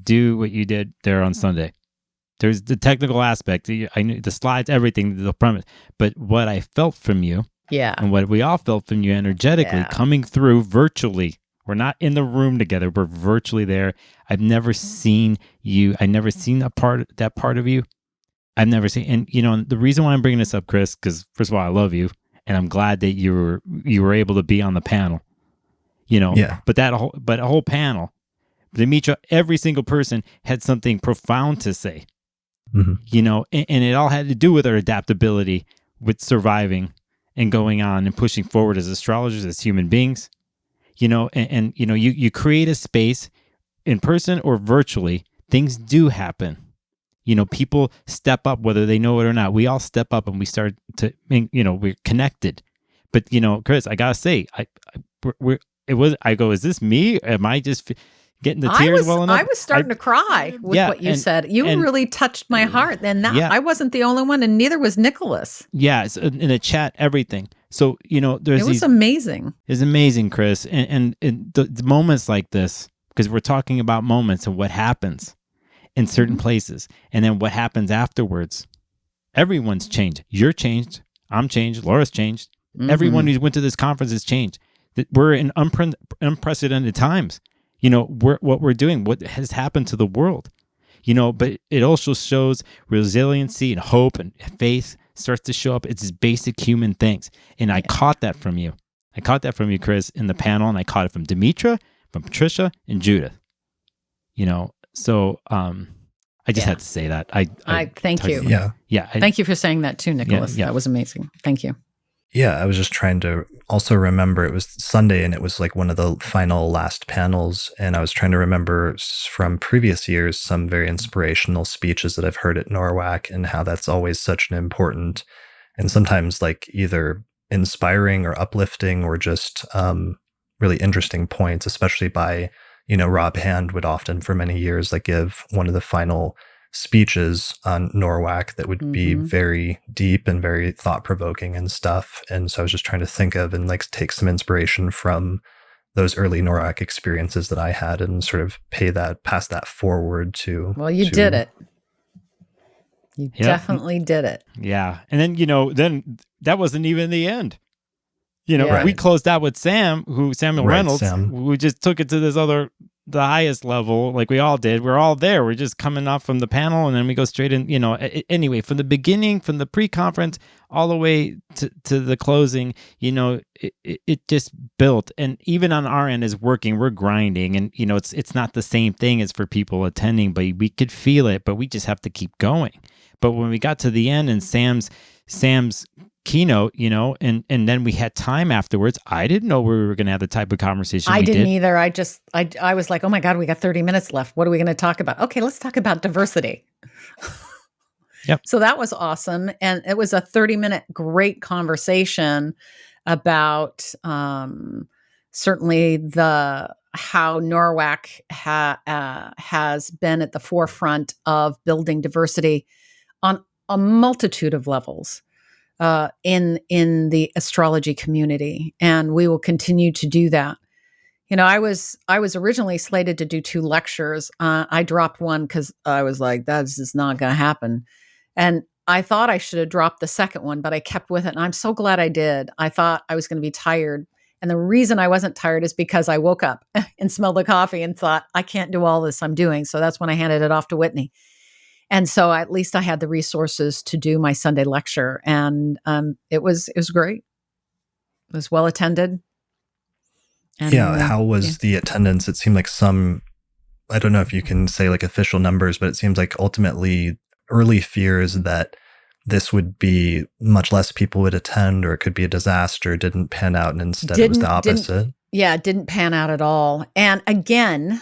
do what you did there on Sunday. There's the technical aspect. I knew the slides, everything, the premise. But what I felt from you, and what we all felt from you energetically coming through virtually. We're not in the room together. We're virtually there. I've never seen you. I've never seen that part of you. I've never seen. And the reason why I'm bringing this up, Chris, because first of all, I love you, and I'm glad that you were able to be on the panel. But a whole panel, Demetra, every single person had something profound to say. Mm-hmm. And it all had to do with our adaptability, with surviving and going on and pushing forward as astrologers, as human beings. You create a space in person or virtually. Things do happen. People step up, whether they know it or not. We all step up and we start to, we're connected. But Chris, I gotta say, is this me? Am I just getting the tears welling up? I was starting to cry with what you said. You really touched my heart. And I wasn't the only one, and neither was Nicholas. Yeah, it's in the chat, everything. So, there's it was amazing. It's amazing, Chris. And the moments like this, because we're talking about moments and what happens in certain places, and then what happens afterwards. Everyone's changed. You're changed. I'm changed. Laura's changed. Everyone who went to this conference has changed. We're in unprecedented times. What we're doing, what has happened to the world, but it also shows resiliency and hope and faith starts to show up. It's these basic human things. And I caught that from you. I caught that from you, Chris, in the panel, and I caught it from Demetra, from Patricia, and Judith. So I just had to say that. I thank you. Thank you for saying that too, Nicholas. That was amazing. Thank you. Yeah, I was just trying to also remember it was Sunday and it was like one of the last panels. And I was trying to remember from previous years some very inspirational speeches that I've heard at NORWAC and how that's always such an important and sometimes like either inspiring or uplifting or just really interesting points, especially by, Rob Hand would often for many years like give one of the final speeches on NORWAC that would be very deep and very thought-provoking and stuff. And so I was just trying to think of and like take some inspiration from those early NORWAC experiences that I had and sort of pass that forward to. Well, you did it. You definitely did it. Yeah. And then, then that wasn't even the end. We closed out with Samuel Reynolds, who just took it to the highest level, like we all did. We're all there. We're just coming off from the panel, and then we go straight in, anyway, from the beginning, from the pre-conference all the way to the closing, it just built. And even on our end is working, we're grinding, and, it's not the same thing as for people attending, but we could feel it, but we just have to keep going. But when we got to the end and Sam's keynote, and then we had time afterwards. I didn't know we were going to have the type of conversation I didn't either. I was like, oh my God, we got 30 minutes left. What are we going to talk about? Okay, let's talk about diversity. Yep. So that was awesome. And it was a 30-minute great conversation about certainly how NORWAC has been at the forefront of building diversity on a multitude of levels. In the astrology community, and we will continue to do that. I was originally slated to do 2 lectures. I dropped one because I was like, that's just not going to happen. And I thought I should have dropped the second one, but I kept with it, and I'm so glad I did. I thought I was going to be tired, and the reason I wasn't tired is because I woke up and smelled the coffee and thought, I can't do all this I'm doing. So that's when I handed it off to Whitney. And so at least I had the resources to do my Sunday lecture, and it was great. It was well attended. And, How was the attendance? It seemed like I don't know if you can say like official numbers, but it seems like ultimately early fears that this would be much less people would attend, or it could be a disaster, didn't pan out, and instead it was the opposite. It didn't pan out at all. And again,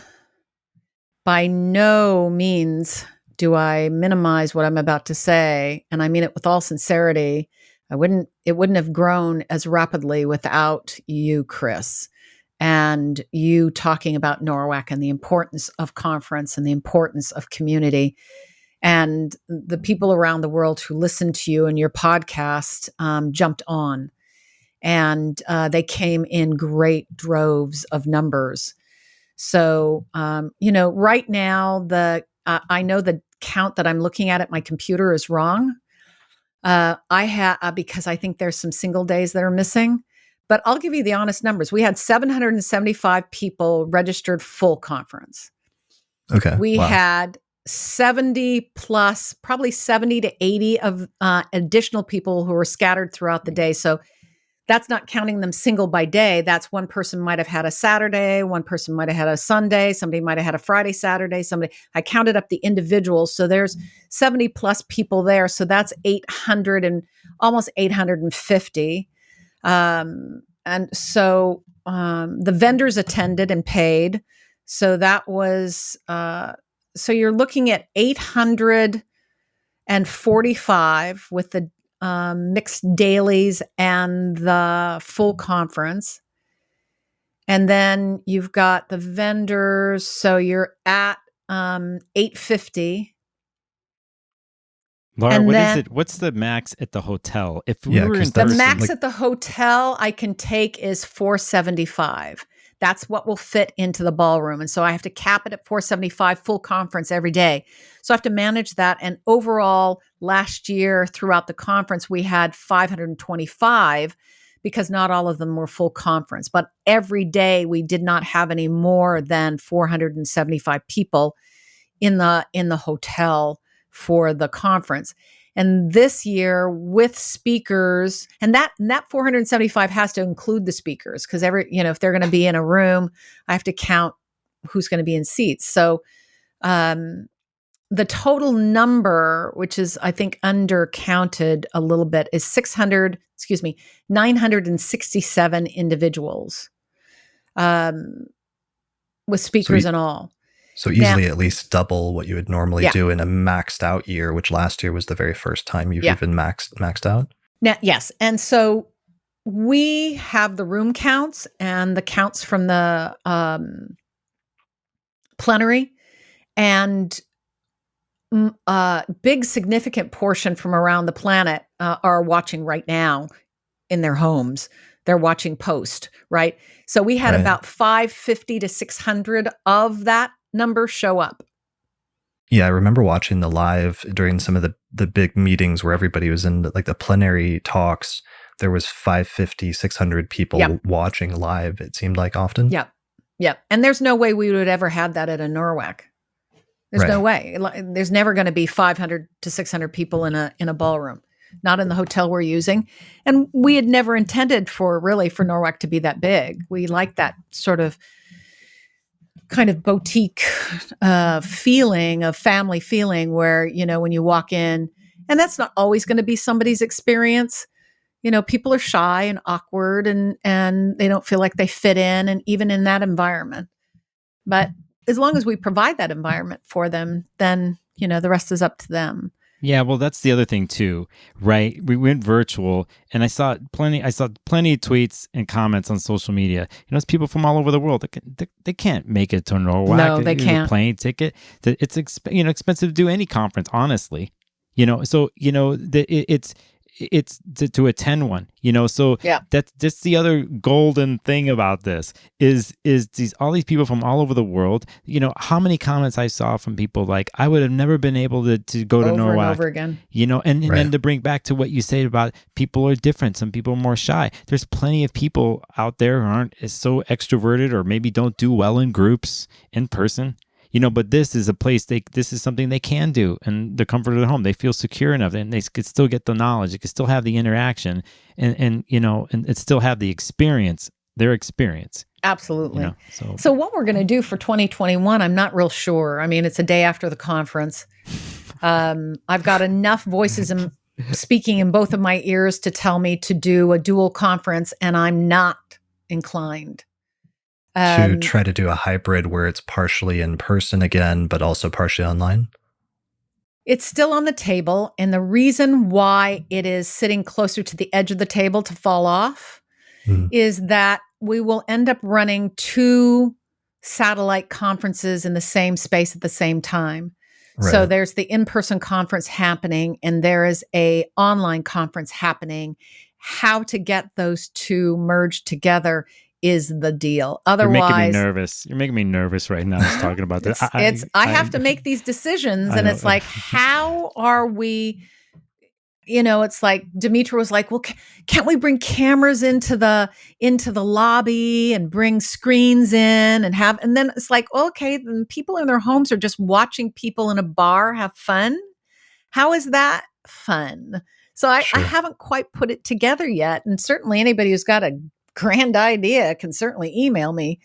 by no means do I minimize what I'm about to say, and I mean it with all sincerity. It wouldn't have grown as rapidly without you, Chris, and you talking about NORWAC and the importance of conference and the importance of community. And the people around the world who listened to you and your podcast jumped on, and they came in great droves of numbers. So, right now, I know the count that I'm looking at my computer is wrong. Because I think there's some single days that are missing. But I'll give you the honest numbers. We had 775 people registered full conference. Okay. We had 70 plus, probably 70 to 80 of additional people who were scattered throughout the day. So that's not counting them single by day. That's one person might have had a Saturday, one person might have had a Sunday, somebody might have had a Friday, Saturday, I counted up the individuals. So there's 70 plus people there. So that's 800 and almost 850. And so the vendors attended and paid. So that was, so you're looking at 845 with the mixed dailies and the full conference. And then you've got the vendors. So you're at 850. Laura, is it? What's the max at the hotel? If we were in the person, max at the hotel I can take is 475. That's what will fit into the ballroom. And so I have to cap it at 475 full conference every day. So I have to manage that. And overall, last year throughout the conference, we had 525 because not all of them were full conference. But every day we did not have any more than 475 people in the hotel for the conference. And this year with speakers, and that 475 has to include the speakers, because if they're going to be in a room, I have to count who's going to be in seats. So the total number, which is I think undercounted a little bit, is 967 individuals with speakers and all. So easily at least double what you would normally do in a maxed out year, which last year was the very first time you've even maxed out. Now, yes. And so we have the room counts and the counts from the plenary, and a big significant portion from around the planet are watching right now in their homes. They're watching post, right? So we had about 550 to 600 of that number show up. Yeah, I remember watching the live during some of the big meetings where everybody was in the plenary talks. There was 550, 600 people watching live, it seemed like often. Yep. And there's no way we would ever have that at a NORWAC. There's no way. There's never going to be 500 to 600 people in a ballroom, not in the hotel we're using. And we had never intended for NORWAC to be that big. We like that sort of kind of boutique feeling, of family feeling, where, when you walk in, and that's not always going to be somebody's experience. People are shy and awkward and they don't feel like they fit in, and even in that environment. But as long as we provide that environment for them, then, the rest is up to them. Yeah, well, that's the other thing too, right? We went virtual, and I saw plenty of tweets and comments on social media. It's people from all over the world. They can't make it to NORWAC. No, they can't. Plane ticket. It's expensive to do any conference, honestly. So it's to attend one. So that's the other golden thing about this is all these people from all over the world. How many comments I saw from people like, I would have never been able to go to NORWAC and over again. And then to bring back to what you say about people are different. Some people are more shy. There's plenty of people out there who aren't so extroverted, or maybe don't do well in groups in person. but this is a place this is something they can do, and the comfort of their home. They feel secure enough, and they could still get the knowledge. They could still have the interaction, and it still have the experience, their experience. Absolutely. So what we're going to do for 2021, I'm not real sure. I mean, it's a day after the conference. I've got enough voices speaking in both of my ears to tell me to do a dual conference, and I'm not inclined. To try to do a hybrid where it's partially in person again, but also partially online? It's still on the table. And the reason why it is sitting closer to the edge of the table to fall off is that we will end up running 2 satellite conferences in the same space at the same time. Right. So there's the in-person conference happening, and there is a online conference happening. How to get those 2 merged together is the deal. Otherwise, you're making me nervous. You're making me nervous right now just talking about this. I have to make these decisions, and it's like, how are we? It's like Demetra was like, well, can't we bring cameras into the lobby and bring screens in and then it's like, okay, then people in their homes are just watching people in a bar have fun. How is that fun? So I haven't quite put it together yet. And certainly anybody who's got a grand idea can certainly email me.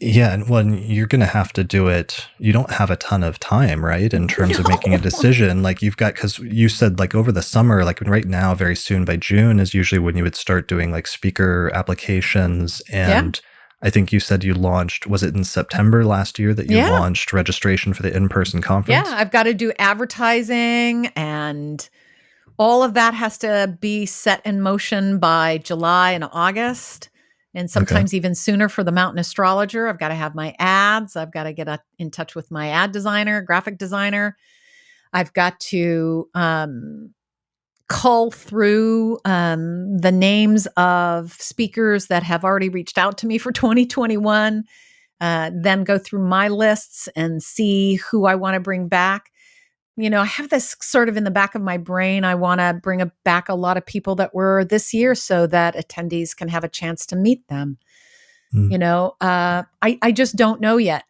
Yeah, and when you're going to have to do it, you don't have a ton of time, right? In terms of making a decision, like you've got, because you said like over the summer, like right now, very soon by June is usually when you would start doing like speaker applications. And I think you said you launched, was it in September last year that you launched registration for the in-person conference? Yeah, I've got to do advertising, and all of that has to be set in motion by July and August. And sometimes even sooner for the Mountain Astrologer. I've got to have my ads. I've got to get in touch with my ad designer, graphic designer. I've got to cull through the names of speakers that have already reached out to me for 2021, then go through my lists and see who I want to bring back. I have this sort of in the back of my brain. I want to bring back a lot of people that were this year so that attendees can have a chance to meet them. I just don't know yet.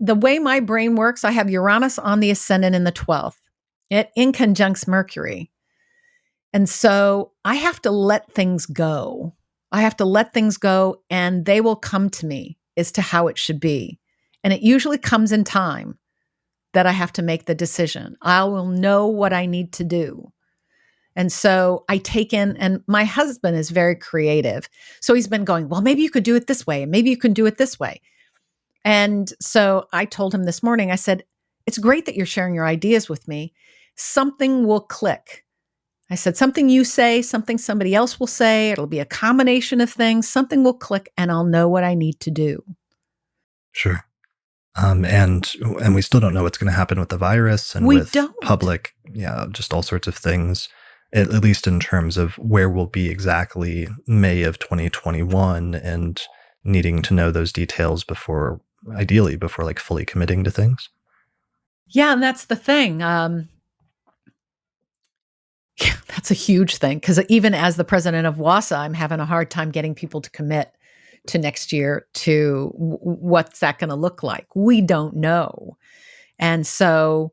The way my brain works, I have Uranus on the ascendant in the 12th. It in conjuncts Mercury. And so I have to let things go. And they will come to me as to how it should be. And it usually comes in time that I have to make the decision. I will know what I need to do. And so I take in, and my husband is very creative. So he's been going, well, maybe you could do it this way. And maybe you can do it this way. And so I told him this morning, I said, it's great that you're sharing your ideas with me. Something will click. I said, something you say, something somebody else will say. It'll be a combination of things. Something will click and I'll know what I need to do. Sure. And we still don't know what's going to happen with the virus and with public, just all sorts of things, at least in terms of where we'll be exactly May of 2021 and needing to know those details ideally before like fully committing to things. Yeah. And that's the thing. That's a huge thing, because even as the president of WASA, I'm having a hard time getting people to commit to next year to what's that going to look like. We don't know. And so,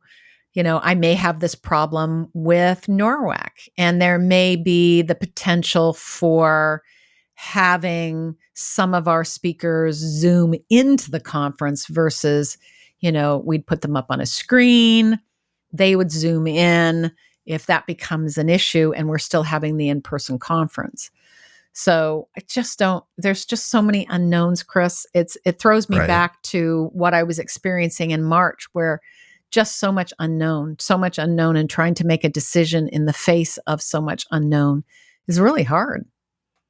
I may have this problem with NORWAC, and there may be the potential for having some of our speakers Zoom into the conference versus, we'd put them up on a screen, they would Zoom in if that becomes an issue and we're still having the in-person conference. So there's just so many unknowns, Chris. It throws me back to what I was experiencing in March, where just so much unknown, and trying to make a decision in the face of so much unknown is really hard.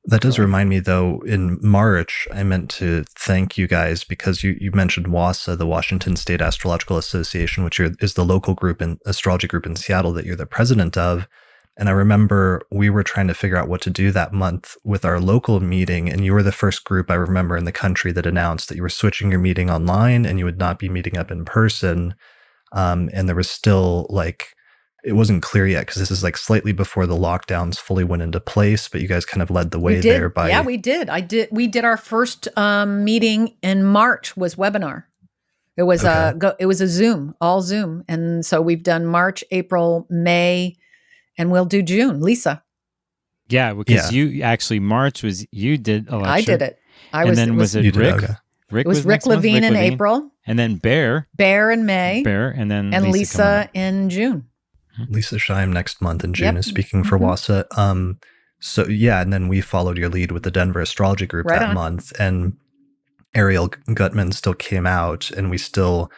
That does remind me, though, in March, I meant to thank you guys because you mentioned WASA, the Washington State Astrological Association, which is the local astrology group in Seattle that you're the president of. And I remember we were trying to figure out what to do that month with our local meeting. And you were the first group I remember in the country that announced that you were switching your meeting online and you would not be meeting up in person. And there was still it wasn't clear yet because this is slightly before the lockdowns fully went into place, but you guys kind of led the way there by. Yeah, we did. We did our first meeting in March was webinar. It was it was a Zoom, all Zoom. And so we've done March, April, May, and we'll do June. Lisa. Yeah, because you actually, March was, you did a lecture. I did it. Was it Rick? Okay. Rick it was Rick Levine in April. And then Bear in May. And then Lisa in June. Lisa Scheim next month in June is speaking for WASA. So yeah, and then we followed your lead with the Denver Astrology Group that month, and Ariel Gutman still came out, and we still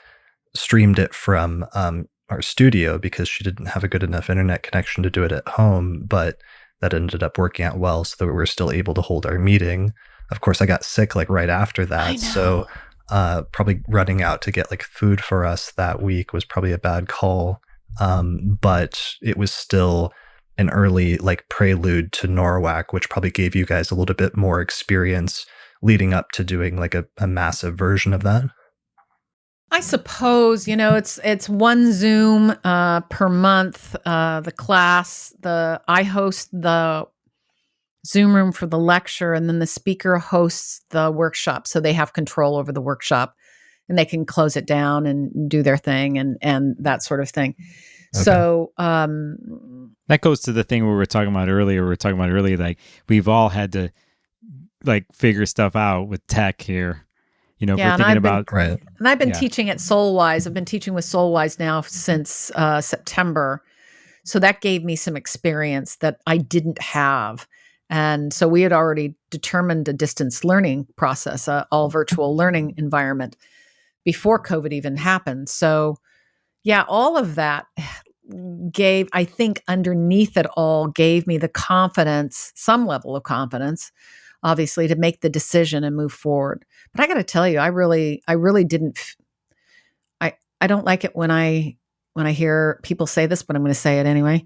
streamed it from our studio because she didn't have a good enough internet connection to do it at home, but that ended up working out well so that we were still able to hold our meeting. Of course, I got sick like right after that, so probably running out to get like food for us that week was probably a bad call. But it was still an early like prelude to NORWAC, which probably gave you guys a little bit more experience leading up to doing like a massive version of that. I suppose, it's one Zoom per month. The class, I host the Zoom room for the lecture, and then the speaker hosts the workshop. So they have control over the workshop, and they can close it down and do their thing and that sort of thing. Okay. So that goes to the thing we were talking about earlier. Like we've all had to like figure stuff out with tech here. If we're thinking about right. And I've been teaching at Soulwise. I've been teaching with Soulwise now since September. So that gave me some experience that I didn't have. And so we had already determined a distance learning process, all virtual learning environment before COVID even happened. So yeah, all of that gave, I think underneath it all, gave me the confidence, some level of confidence, obviously, to make the decision and move forward. But I got to tell you, I really didn't. I don't like it when I hear people say this, but I'm going to say it anyway.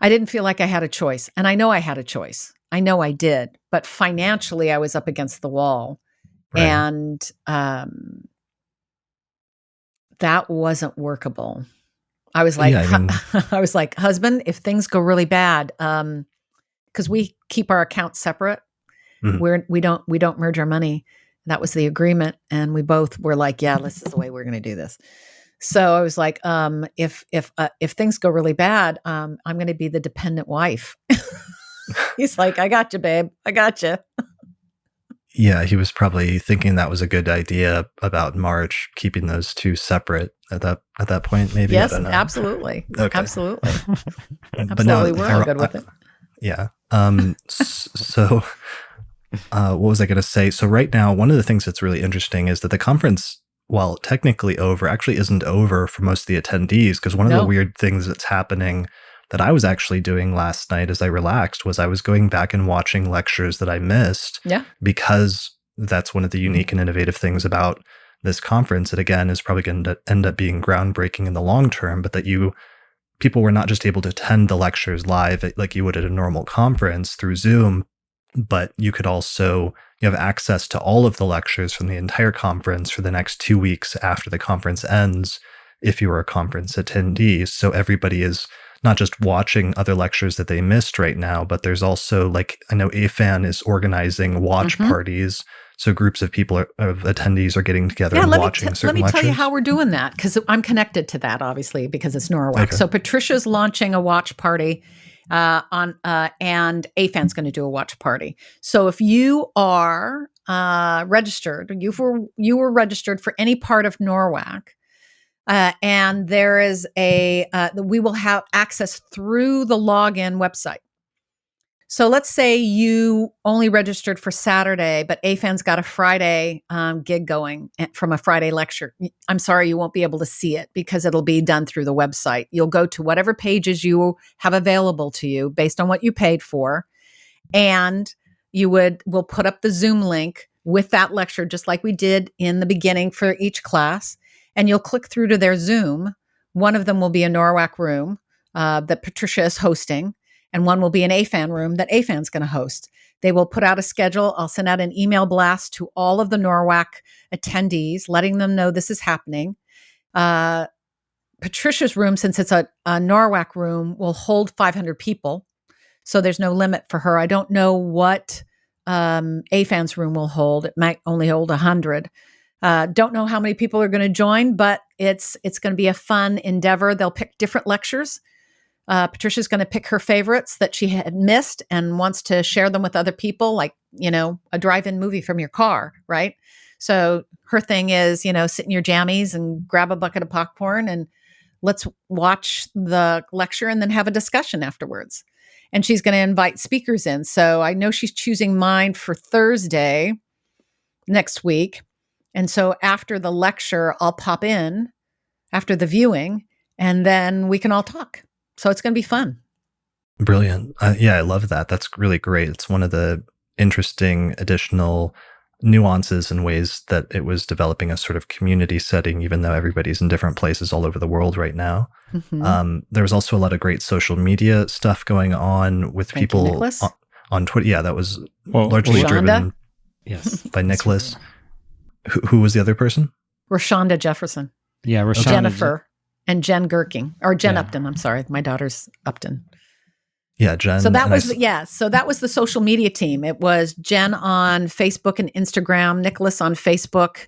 I didn't feel like I had a choice, and I know I had a choice. I know I did, but financially, I was up against the wall, and that wasn't workable. I was like, I was like, husband, if things go really bad, because we keep our accounts separate. Mm-hmm. We don't merge our money. That was the agreement. And we both were like, yeah, this is the way we're going to do this. So I was like, if things go really bad, I'm going to be the dependent wife. He's like, I got you, babe. I got you. Yeah. He was probably thinking that was a good idea about March, keeping those two separate at that point, maybe. Yes, absolutely. Okay. Absolutely. But now we're good with it. Yeah. So what was I going to say? So right now, one of the things that's really interesting is that the conference, while technically over, actually isn't over for most of the attendees, because one of the weird things that's happening that I was actually doing last night as I relaxed was I was going back and watching lectures that I missed. Yeah. Because that's one of the unique and innovative things about this conference. That again is probably going to end up being groundbreaking in the long term, but that people were not just able to attend the lectures live like you would at a normal conference through Zoom, but you could also have access to all of the lectures from the entire conference for the next 2 weeks after the conference ends if you were a conference attendee. So everybody is not just watching other lectures that they missed right now, but there's also, like, I know AFAN is organizing watch parties. So groups of people, of attendees are getting together and watching certain lectures. Let me tell you how we're doing that, because I'm connected to that, obviously, because it's NORWAC. Okay. So Patricia's launching a watch party and AFAN's going to do a watch party. So if you are registered, you were registered for any part of NORWAC, and there is we will have access through the login website. So let's say you only registered for Saturday, but AFAN's got a Friday gig going from a Friday lecture. I'm sorry, you won't be able to see it because it'll be done through the website. You'll go to whatever pages you have available to you based on what you paid for, and we'll put up the Zoom link with that lecture, just like we did in the beginning for each class. And you'll click through to their Zoom. One of them will be a NORWAC room that Patricia is hosting, and one will be an AFAN room that AFAN's going to host. They will put out a schedule. I'll send out an email blast to all of the NORWAC attendees, letting them know this is happening. Patricia's room, since it's a NORWAC room, will hold 500 people. So there's no limit for her. I don't know what AFAN's room will hold. It might only hold 100. Don't know how many people are going to join, but it's going to be a fun endeavor. They'll pick different lectures. Patricia's going to pick her favorites that she had missed and wants to share them with other people, like, a drive-in movie from your car, right? So her thing is, sit in your jammies and grab a bucket of popcorn and let's watch the lecture and then have a discussion afterwards. And she's going to invite speakers in. So I know she's choosing mine for Thursday next week. And so after the lecture, I'll pop in after the viewing and then we can all talk. So it's going to be fun. Brilliant. Yeah, I love that. That's really great. It's one of the interesting additional nuances and ways that it was developing a sort of community setting, even though everybody's in different places all over the world right now. Mm-hmm. There was also a lot of great social media stuff going on with people on Twitter. Yeah, that was largely driven by Nicholas. Who was the other person? Rashonda Jefferson. Yeah, Rashonda. Jennifer and Jen Gherking, or Jen Upton. I'm sorry. My daughter's Upton. Yeah, Jen. So that was so that was the social media team. It was Jen on Facebook and Instagram, Nicholas on Facebook.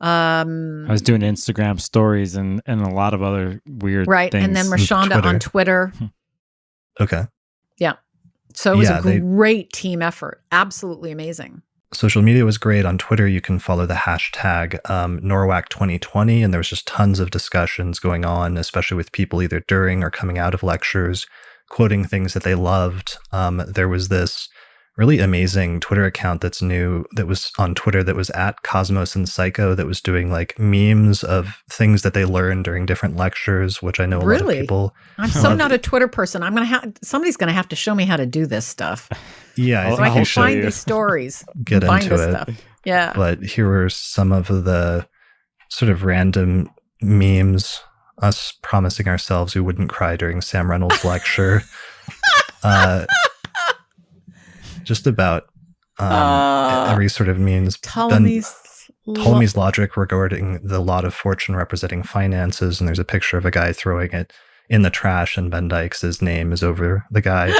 I was doing Instagram stories and a lot of other weird things. And then Rashonda on Twitter. Okay. Yeah. So it was a great team effort. Absolutely amazing. Social media was great. On Twitter, you can follow the hashtag NORWAC 2020, and there was just tons of discussions going on, especially with people either during or coming out of lectures, quoting things that they loved. There was this really amazing Twitter account that's new that was on Twitter that was at Cosmos and Psycho that was doing like memes of things that they learned during different lectures, which I know a lot of people. I'm so not a Twitter person. Somebody's going to have to show me how to do this stuff. Yeah, so I can find these stories. Get into it. Stuff. Yeah. But here were some of the sort of random memes. Us promising ourselves we wouldn't cry during Sam Reynolds' lecture. Just about every sort of means. Ptolemy's logic regarding the lot of fortune representing finances, and there's a picture of a guy throwing it in the trash, and Van Dyke's name is over the guy.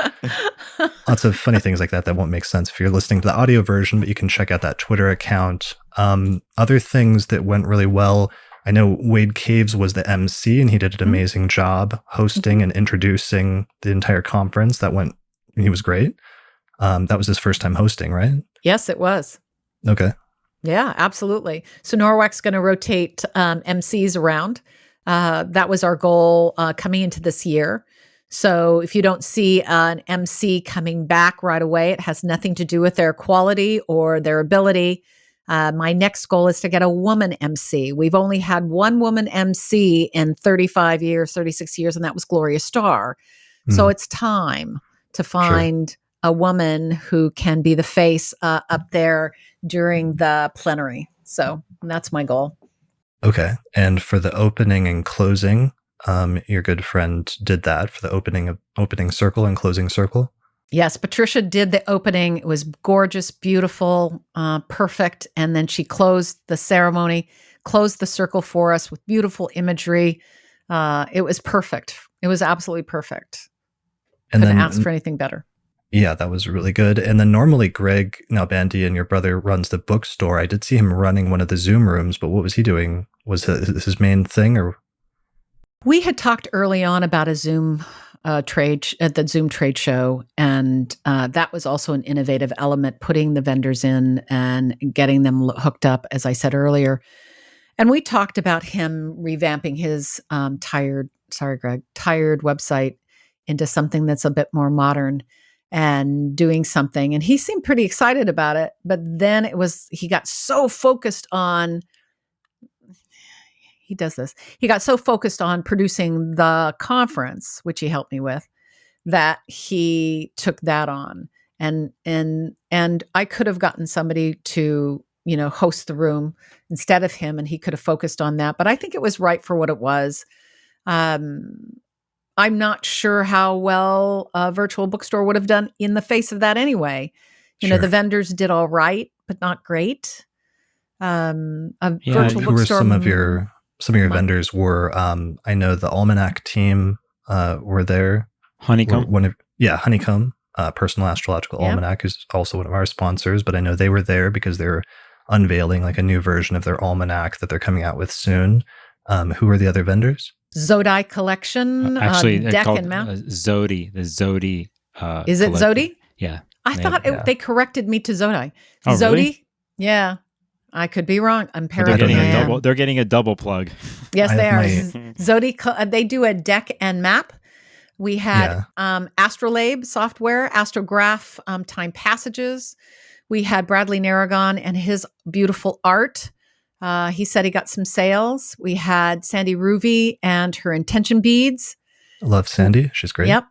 Lots of funny things like that won't make sense if you're listening to the audio version, but you can check out that Twitter account. Other things that went really well. I know Wade Caves was the MC, and he did an amazing job hosting and introducing the entire conference. He was great. That was his first time hosting, right? Yes, it was. Okay. Yeah, absolutely. So NORWAC's going to rotate MCs around. That was our goal coming into this year. So if you don't see an MC coming back right away, it has nothing to do with their quality or their ability. My next goal is to get a woman MC. We've only had one woman MC in 36 years, and that was Gloria Starr. So it's time to find a woman who can be the face up there during the plenary. So that's my goal. Okay. And for the opening and closing, your good friend did that for the opening circle and closing circle? Yes, Patricia did the opening. It was gorgeous, beautiful, perfect. And then she closed the ceremony, closed the circle for us with beautiful imagery. It was perfect. It was absolutely perfect. Couldn't ask for anything better. Yeah, that was really good. And then normally Greg Nalbandian, your brother, runs the bookstore. I did see him running one of the Zoom rooms, but what was he doing? Was his main thing? Or we had talked early on about a Zoom trade at the Zoom trade show, and that was also an innovative element, putting the vendors in and getting them hooked up, as I said earlier. And we talked about him revamping his tired website into something that's a bit more modern and doing something. And he seemed pretty excited about it. But then he got so focused on, he got so focused on producing the conference, which he helped me with, that he took that on. And I could have gotten somebody to, host the room instead of him, and he could have focused on that. But I think it was right for what it was. I'm not sure how well a virtual bookstore would have done in the face of that anyway. The vendors did all right, but not great. Virtual who were some of your vendors were, I know the Almanac team were there. Honeycomb? Honeycomb, Personal Astrological Almanac, is also one of our sponsors, but I know they were there because they're unveiling like a new version of their almanac that they're coming out with soon. Who are the other vendors? Zodi Collection, Actually, they're Deck called and Map. Zodi. The Zodi. Is it Zodi? Yeah. I thought they corrected me to Zodi. Oh, Zodi? really? Yeah. I could be wrong. I'm They're getting paranoid. they're getting a double plug. Yes, they are. My- Zodi, they do a deck and map. We had Astrolabe software, Astrograph, time passages. We had Bradley Narragon and his beautiful art. He said he got some sales. We had Sandy Ruvi and her intention beads. I love Sandy. She's great. Yep.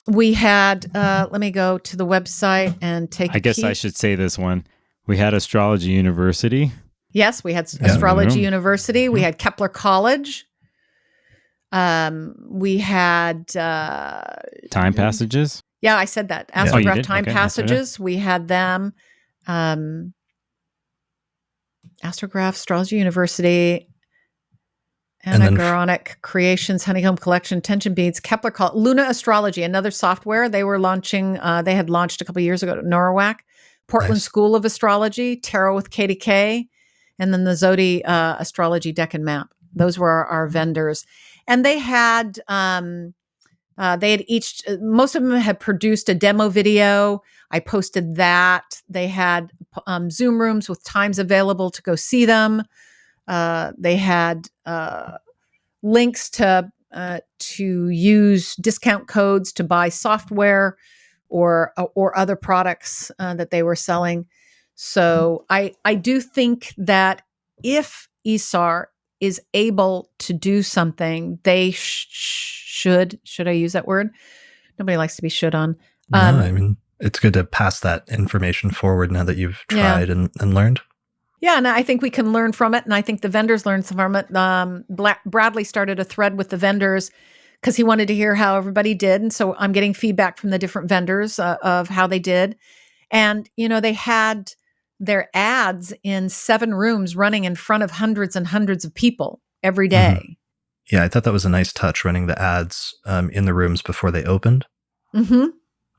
We had, let me go to the website and take a I guess peek. I should say this one. We had Astrology University. Yes, we had Astrology University. We had Kepler College. We had Time passages. Yeah, I said that. Oh, you Astrograph did? time Okay, passages. We had them. Astrograph, Astrology University, And then Anagoronic Creations, Honeycomb Collection, Tension Beads, Kepler Call, Luna Astrology, another software they were launching. They had launched a couple of years ago at NORWAC, Portland Nice. School of Astrology, Tarot with KDK, and then the Zodi Astrology Deck and Map. Those were our vendors. And they had each, most of them had produced a demo video. I posted that. They had Zoom rooms with times available to go see them. They had links to use discount codes to buy software or other products that they were selling. So I do think that if ESAR is able to do something, they should I use that word? Nobody likes to be should on. No, I mean, it's good to pass that information forward now that you've tried and learned. Yeah, and I think we can learn from it, and I think the vendors learned from it. Bradley started a thread with the vendors because he wanted to hear how everybody did, and so I'm getting feedback from the different vendors of how they did. And, they had their ads in 7 rooms running in front of hundreds and hundreds of people every day. Mm-hmm. Yeah, I thought that was a nice touch, running the ads in the rooms before they opened. Mm-hmm.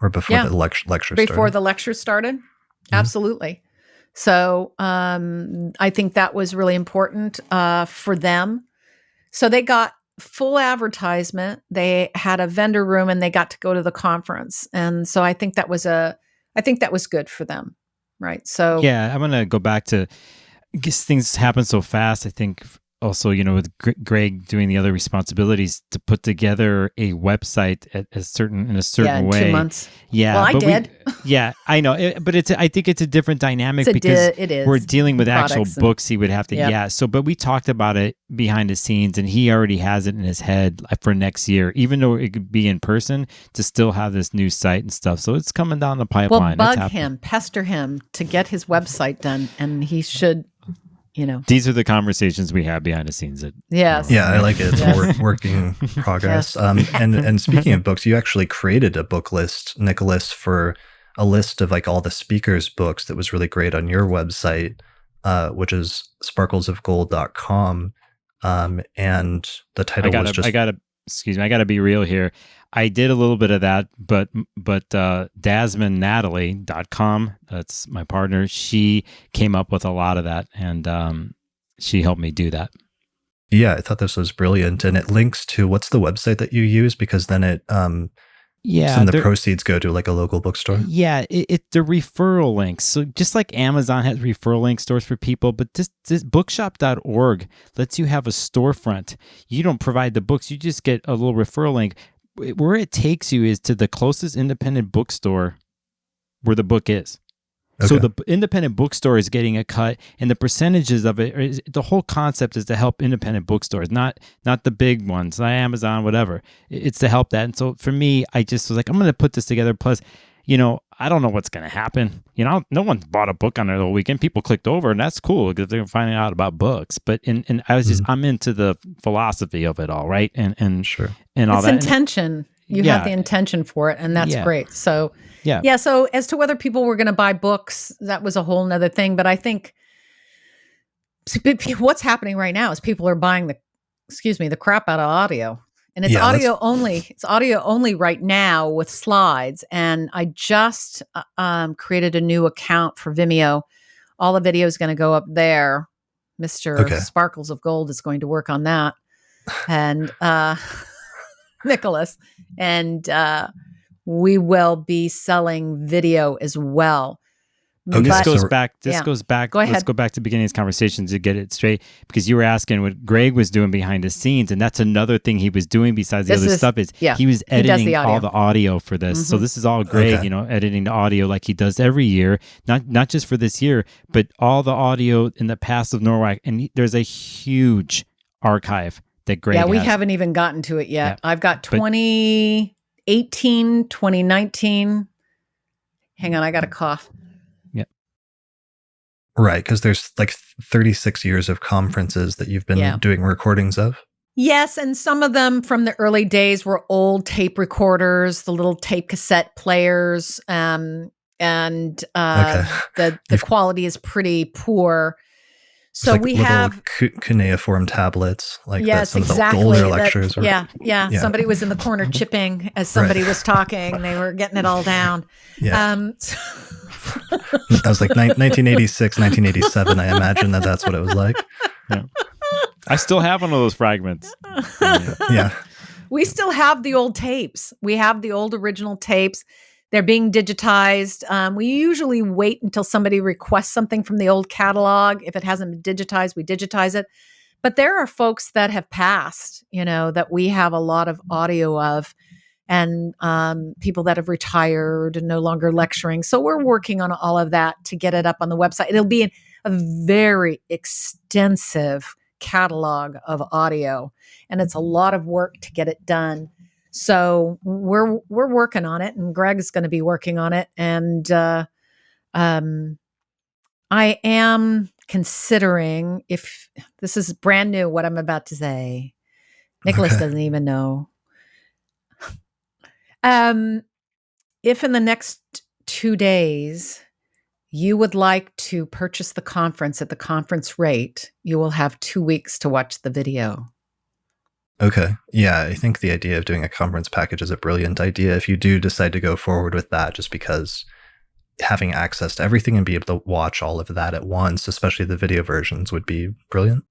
Or before the lecture started. Before the lecture started? Mm-hmm. Absolutely. So I think that was really important for them. So they got full advertisement. They had a vendor room and they got to go to the conference. And so I think that was good for them. Right. So yeah, I'm going to go back to, I guess things happen so fast. I think also, with Greg doing the other responsibilities to put together a website in a certain way. 2 months. Yeah. Well, I did. Yeah, I know. But I think it's a different dynamic because it is. we're dealing with actual books. He would have to, Yep. But we talked about it behind the scenes and he already has it in his head for next year, even though it could be in person, to still have this new site and stuff. So it's coming down the pipeline. Well, bug him, pester him to get his website done. And he should, These are the conversations we have behind the scenes. Yes. Yeah, I like it. It's a working progress. Yes. And speaking of books, you actually created a book list, Nicholas, for a list of like all the speakers' books that was really great on your website, which is sparklesofgold.com. And the title was just... I gotta be real here. I did a little bit of that, but DasmanNatalie.com, that's my partner, she came up with a lot of that, and she helped me do that. Yeah, I thought this was brilliant. And it links to, what's the website that you use? Because then it... some of the proceeds go to like a local bookstore. Yeah, the referral links. So just like Amazon has referral link stores for people, but this bookshop.org lets you have a storefront. You don't provide the books, you just get a little referral link. Where it takes you is to the closest independent bookstore where the book is. Okay. So the independent bookstore is getting a cut, and the percentages of it, the whole concept is to help independent bookstores, not the big ones, not Amazon, whatever. It's to help that. And so for me, I just was like, I'm going to put this together. Plus, I don't know what's going to happen. No one bought a book on the whole weekend. People clicked over, and that's cool because they're finding out about books. But and I was just, I'm into the philosophy of it all, right? And sure, and all that. It's intention. You have the intention for it, and that's great. So So as to whether people were going to buy books, that was a whole nother thing. But I think what's happening right now is people are buying the crap out of audio. And it's audio only. It's audio only right now with slides. And I just created a new account for Vimeo all the video is going to go up there. Mr. Okay. Sparkles of Gold is going to work on that. And Nicholas. And we will be selling video as well. Okay, this goes so- back. Yeah. Go ahead. Let's go back to the beginning of this conversation to get it straight, because you were asking what Greg was doing behind the scenes, and that's another thing he was doing besides the This other is- stuff. Is yeah, he was he does editing the audio. all the audio for this. So Mhm. this is all Greg, Okay. editing the audio like he does every year, not just for this year, but all the audio in the past of NORWAC. And there's a huge archive that Greg. Yeah, we has. haven't even gotten to it yet. Yeah. I've got But- 2018, 2019. Hang on, I got a cough. Right, because there's like 36 years of conferences that you've been doing recordings of. Yes, and some of them from the early days were old tape recorders, the little tape cassette players, and the quality is pretty poor. So Like we little have cuneiform tablets, like that yes, some exactly. of the older that- lectures. Were, yeah. Somebody was in the corner chipping as somebody was talking. They were getting it all down. Yeah. That was like 1986, 1987. I imagine that's what it was like. I still have one of those fragments. Yeah. We still have the old tapes. We have the old original tapes. They're being digitized. We usually wait until somebody requests something from the old catalog. If it hasn't been digitized, we digitize it. But there are folks that have passed, that we have a lot of audio of, and people that have retired and no longer lecturing. So we're working on all of that to get it up on the website. It'll be a very extensive catalog of audio, and it's a lot of work to get it done. So we're working on it, and Greg's going to be working on it. And I am considering, if this is brand new, what I'm about to say. Nicholas Okay. doesn't even know. If in the next 2 days you would like to purchase the conference at the conference rate, you will have 2 weeks to watch the video. Okay. Yeah, I think the idea of doing a conference package is a brilliant idea if you do decide to go forward with that, just because having access to everything and be able to watch all of that at once, especially the video versions, would be brilliant.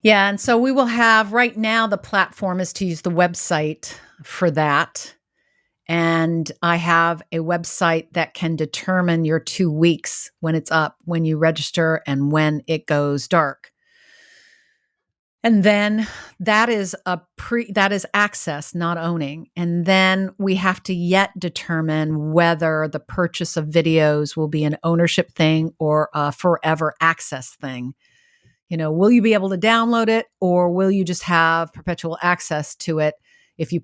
Yeah, and so we will have, right now the platform is to use the website for that. And I have a website that can determine your 2 weeks when it's up, when you register, and when it goes dark. And then that is access, not owning. And then we have to yet determine whether the purchase of videos will be an ownership thing or a forever access thing. Will you be able to download it, or will you just have perpetual access to it if you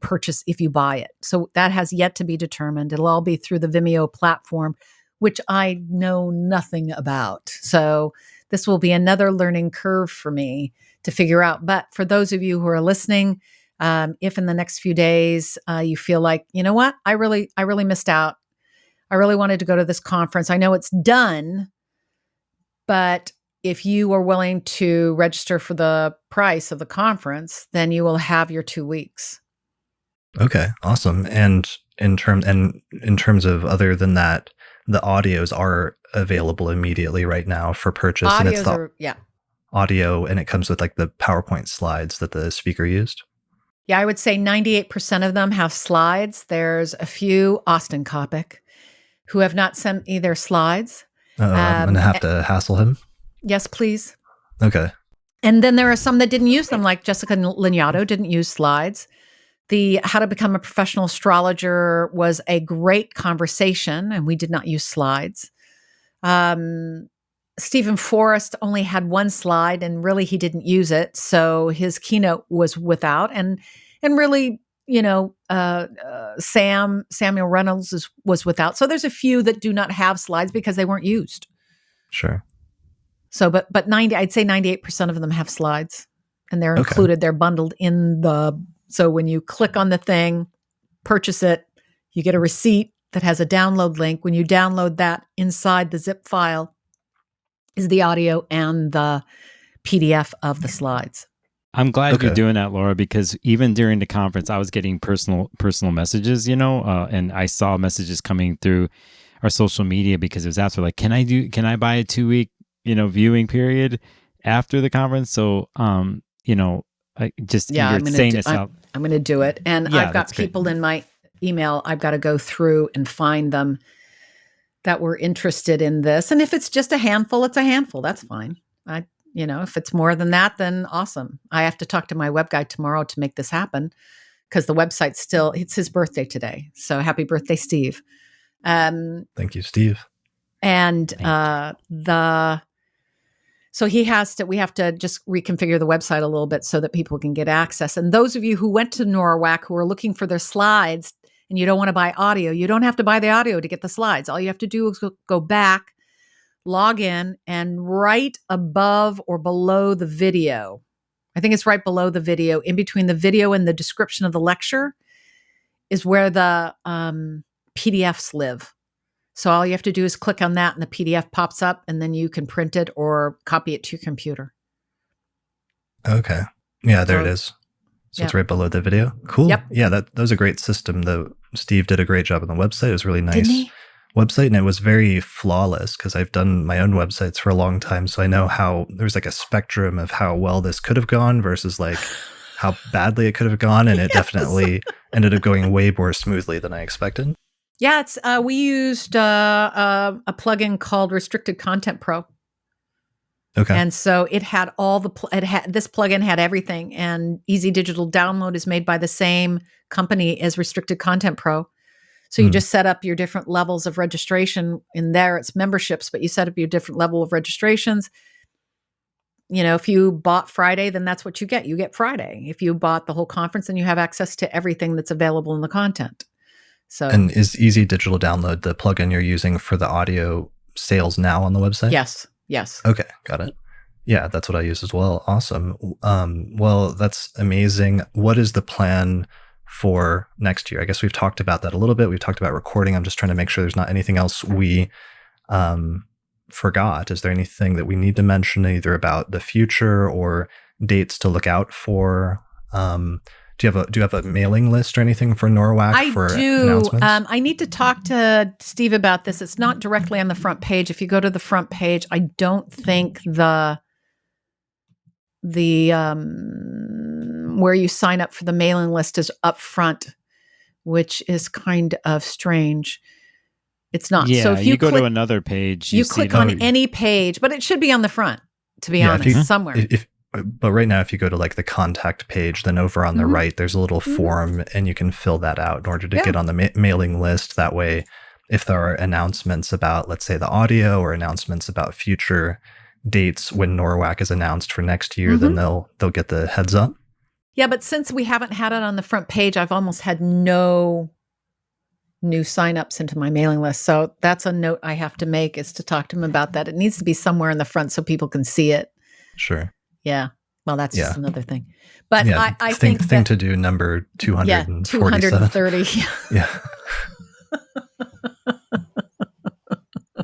buy it? So that has yet to be determined. It'll all be through the Vimeo platform, which I know nothing about. So this will be another learning curve for me to figure out. But for those of you who are listening, if in the next few days you feel like, you know what, I really missed out. I really wanted to go to this conference. I know it's done, but if you are willing to register for the price of the conference, then you will have your 2 weeks. Okay, awesome. And in terms of, other than that, the audios are available immediately right now for purchase. And it's audio, and it comes with like the PowerPoint slides that the speaker used. Yeah, I would say 98% of them have slides. There's a few, Austin Kopic, who have not sent me their slides. I'm going to have to hassle him. Yes, please. Okay. And then there are some that didn't use them, like Jessica Lignato didn't use slides. The How to Become a Professional Astrologer was a great conversation, and we did not use slides. Stephen Forrest only had one slide, and really he didn't use it. So his keynote was without, and really, Samuel Reynolds was without. So there's a few that do not have slides because they weren't used. Sure. So, but I'd say 98% of them have slides, and they're included. They're bundled in so when you click on the thing, purchase it, you get a receipt that has a download link. When you download that, inside the zip file is the audio and the PDF of the slides. I'm glad you're doing that, Laura, because even during the conference, I was getting personal messages, and I saw messages coming through our social media, because it was after, like, can I buy a 2 week, viewing period after the conference. So, I just Yeah, you're saying this out. I'm going to do it. And Yeah, I've got that's great. people in my email. I've got to go through and find them that were interested in this. And if it's just a handful, it's a handful. That's fine. If it's more than that, then awesome. I have to talk to my web guy tomorrow to make this happen because the website's it's his birthday today. So happy birthday, Steve. Thank you, Steve. And so we have to just reconfigure the website a little bit so that people can get access. And those of you who went to NORWAC who are looking for their slides and you don't want to buy audio, you don't have to buy the audio to get the slides. All you have to do is go back, log in, and right above or below the video, I think it's right below the video, in between the video and the description of the lecture is where the PDFs live. So all you have to do is click on that and the PDF pops up and then you can print it or copy it to your computer. Okay. Yeah, there it is. So it's right below the video. Cool. Yep. Yeah, that was a great system. Steve did a great job on the website. It was really nice. Didn't he? Website, and it was very flawless because I've done my own websites for a long time. So I know how there's like a spectrum of how well this could have gone versus like how badly it could have gone. And it definitely ended up going way more smoothly than I expected. Yeah, we used a plugin called Restricted Content Pro. Okay. And so it had this plugin had everything, and Easy Digital Download is made by the same company as Restricted Content Pro. So you just set up your different levels of registration. In there, it's memberships, but you set up your different level of registrations. If you bought Friday, then that's what you get. You get Friday. If you bought the whole conference, then you have access to everything that's available in the content. So, and is Easy Digital Download the plugin you're using for the audio sales now on the website? Yes. Okay, got it. Yeah, that's what I use as well. Awesome. Well, that's amazing. What is the plan for next year? I guess we've talked about that a little bit. We've talked about recording. I'm just trying to make sure there's not anything else we forgot. Is there anything that we need to mention either about the future or dates to look out for? Do you have a mailing list or anything for NORWAC for announcements? I need to talk to Steve about this. It's not directly on the front page. If you go to the front page, I don't think the where you sign up for the mailing list is up front, which is kind of strange. It's not. Yeah, so if you go to another page. You click on any page, but it should be on the front, to be honest, somewhere. But right now, if you go to like the contact page, then over on the right, there's a little form and you can fill that out in order to get on the mailing list. That way, if there are announcements about, let's say, the audio or announcements about future dates when NORWAC is announced for next year, then they'll get the heads up. Yeah, but since we haven't had it on the front page, I've almost had no new signups into my mailing list. So that's a note I have to make, is to talk to him about that. It needs to be somewhere in the front so people can see it. Sure. Yeah. Well, that's just another thing. But I think thing to do number 247. 230. Yeah.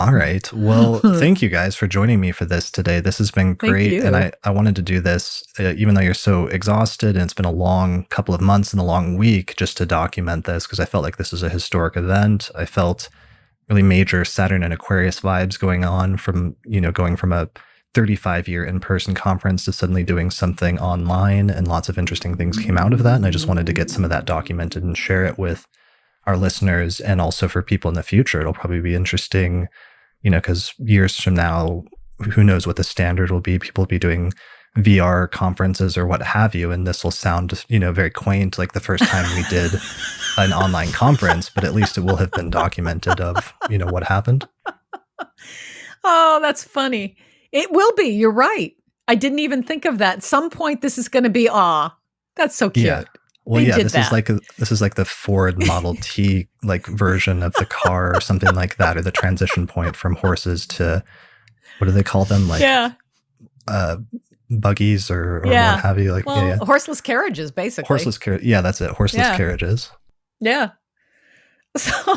All right. Well, thank you guys for joining me for this today. This has been great. And I wanted to do this, even though you're so exhausted and it's been a long couple of months and a long week, just to document this, because I felt like this is a historic event. I felt really major Saturn and Aquarius vibes going on from, going from a 35-year in-person conference to suddenly doing something online, and lots of interesting things came out of that. And I just wanted to get some of that documented and share it with our listeners, and also for people in the future. It'll probably be interesting, because years from now, who knows what the standard will be. People will be doing VR conferences or what have you, and this will sound, very quaint, like the first time we did an online conference, but at least it will have been documented of, what happened. Oh, that's funny. It will be. You're right. I didn't even think of that. At some point, this is going to be, that's so cute. Yeah. Well, this is like the Ford Model T version of the car or something like that, or the transition point from horses to, what do they call them? Buggies or what have you? Horseless carriages, basically. Horseless carriages. Yeah, that's it. Horseless carriages. Yeah. So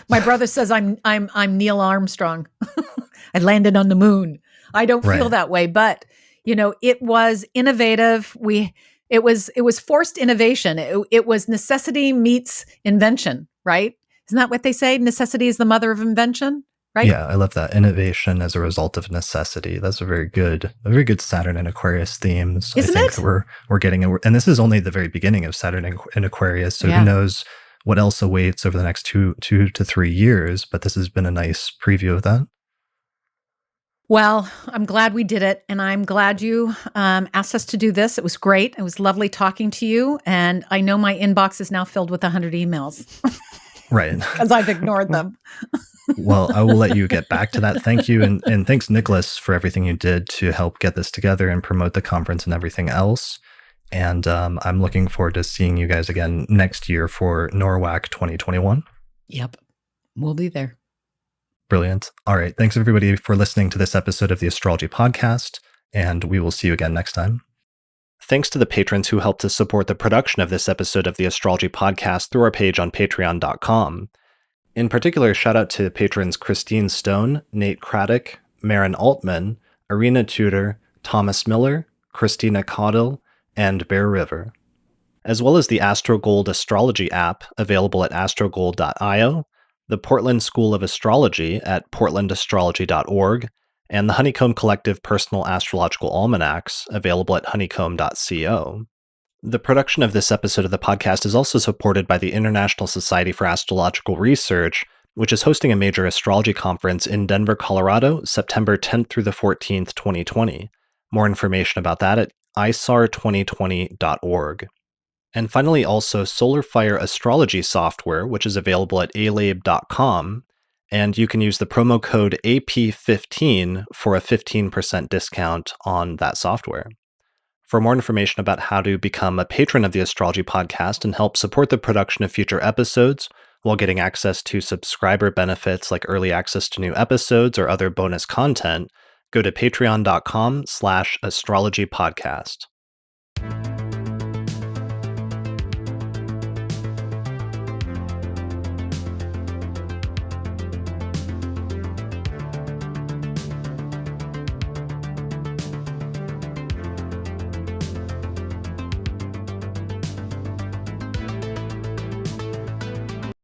my brother says I'm Neil Armstrong. I landed on the moon. I don't feel that way, but it was innovative. It was forced innovation. It was necessity meets invention, right? Isn't that what they say? Necessity is the mother of invention, right? Yeah, I love that. Innovation as a result of necessity. That's a very good Saturn and Aquarius themes. Isn't I think it? that we're getting, and this is only the very beginning of Saturn in Aquarius. So Yeah. who knows what else awaits over the next 2 to 3 years? But this has been a nice preview of that. Well, I'm glad we did it, and I'm glad you asked us to do this. It was great. It was lovely talking to you, and I know my inbox is now filled with 100 emails. Right. Because I've ignored them. Well, I will let you get back to that. Thank you. And thanks, Nicholas, for everything you did to help get this together and promote the conference and everything else. And I'm looking forward to seeing you guys again next year for NORWAC 2021. Yep. We'll be there. Brilliant. All right. Thanks, everybody, for listening to this episode of the Astrology Podcast. And we will see you again next time. Thanks to the patrons who helped to support the production of this episode of the Astrology Podcast through our page on patreon.com. In particular, shout out to patrons Christine Stone, Nate Craddock, Marin Altman, Arena Tudor, Thomas Miller, Christina Caudill, and Bear River, as well as the AstroGold Astrology app available at astrogold.io, the Portland School of Astrology at portlandastrology.org, and the Honeycomb Collective Personal Astrological Almanacs available at honeycomb.co. The production of this episode of the podcast is also supported by the International Society for Astrological Research, which is hosting a major astrology conference in Denver, Colorado, September 10th through the 14th, 2020. More information about that at isar2020.org. And finally, also SolarFire Astrology software, which is available at alabe.com, and you can use the promo code AP15 for a 15% discount on that software. For more information about how to become a patron of the Astrology Podcast and help support the production of future episodes while getting access to subscriber benefits like early access to new episodes or other bonus content, go to patreon.com/astrologypodcast.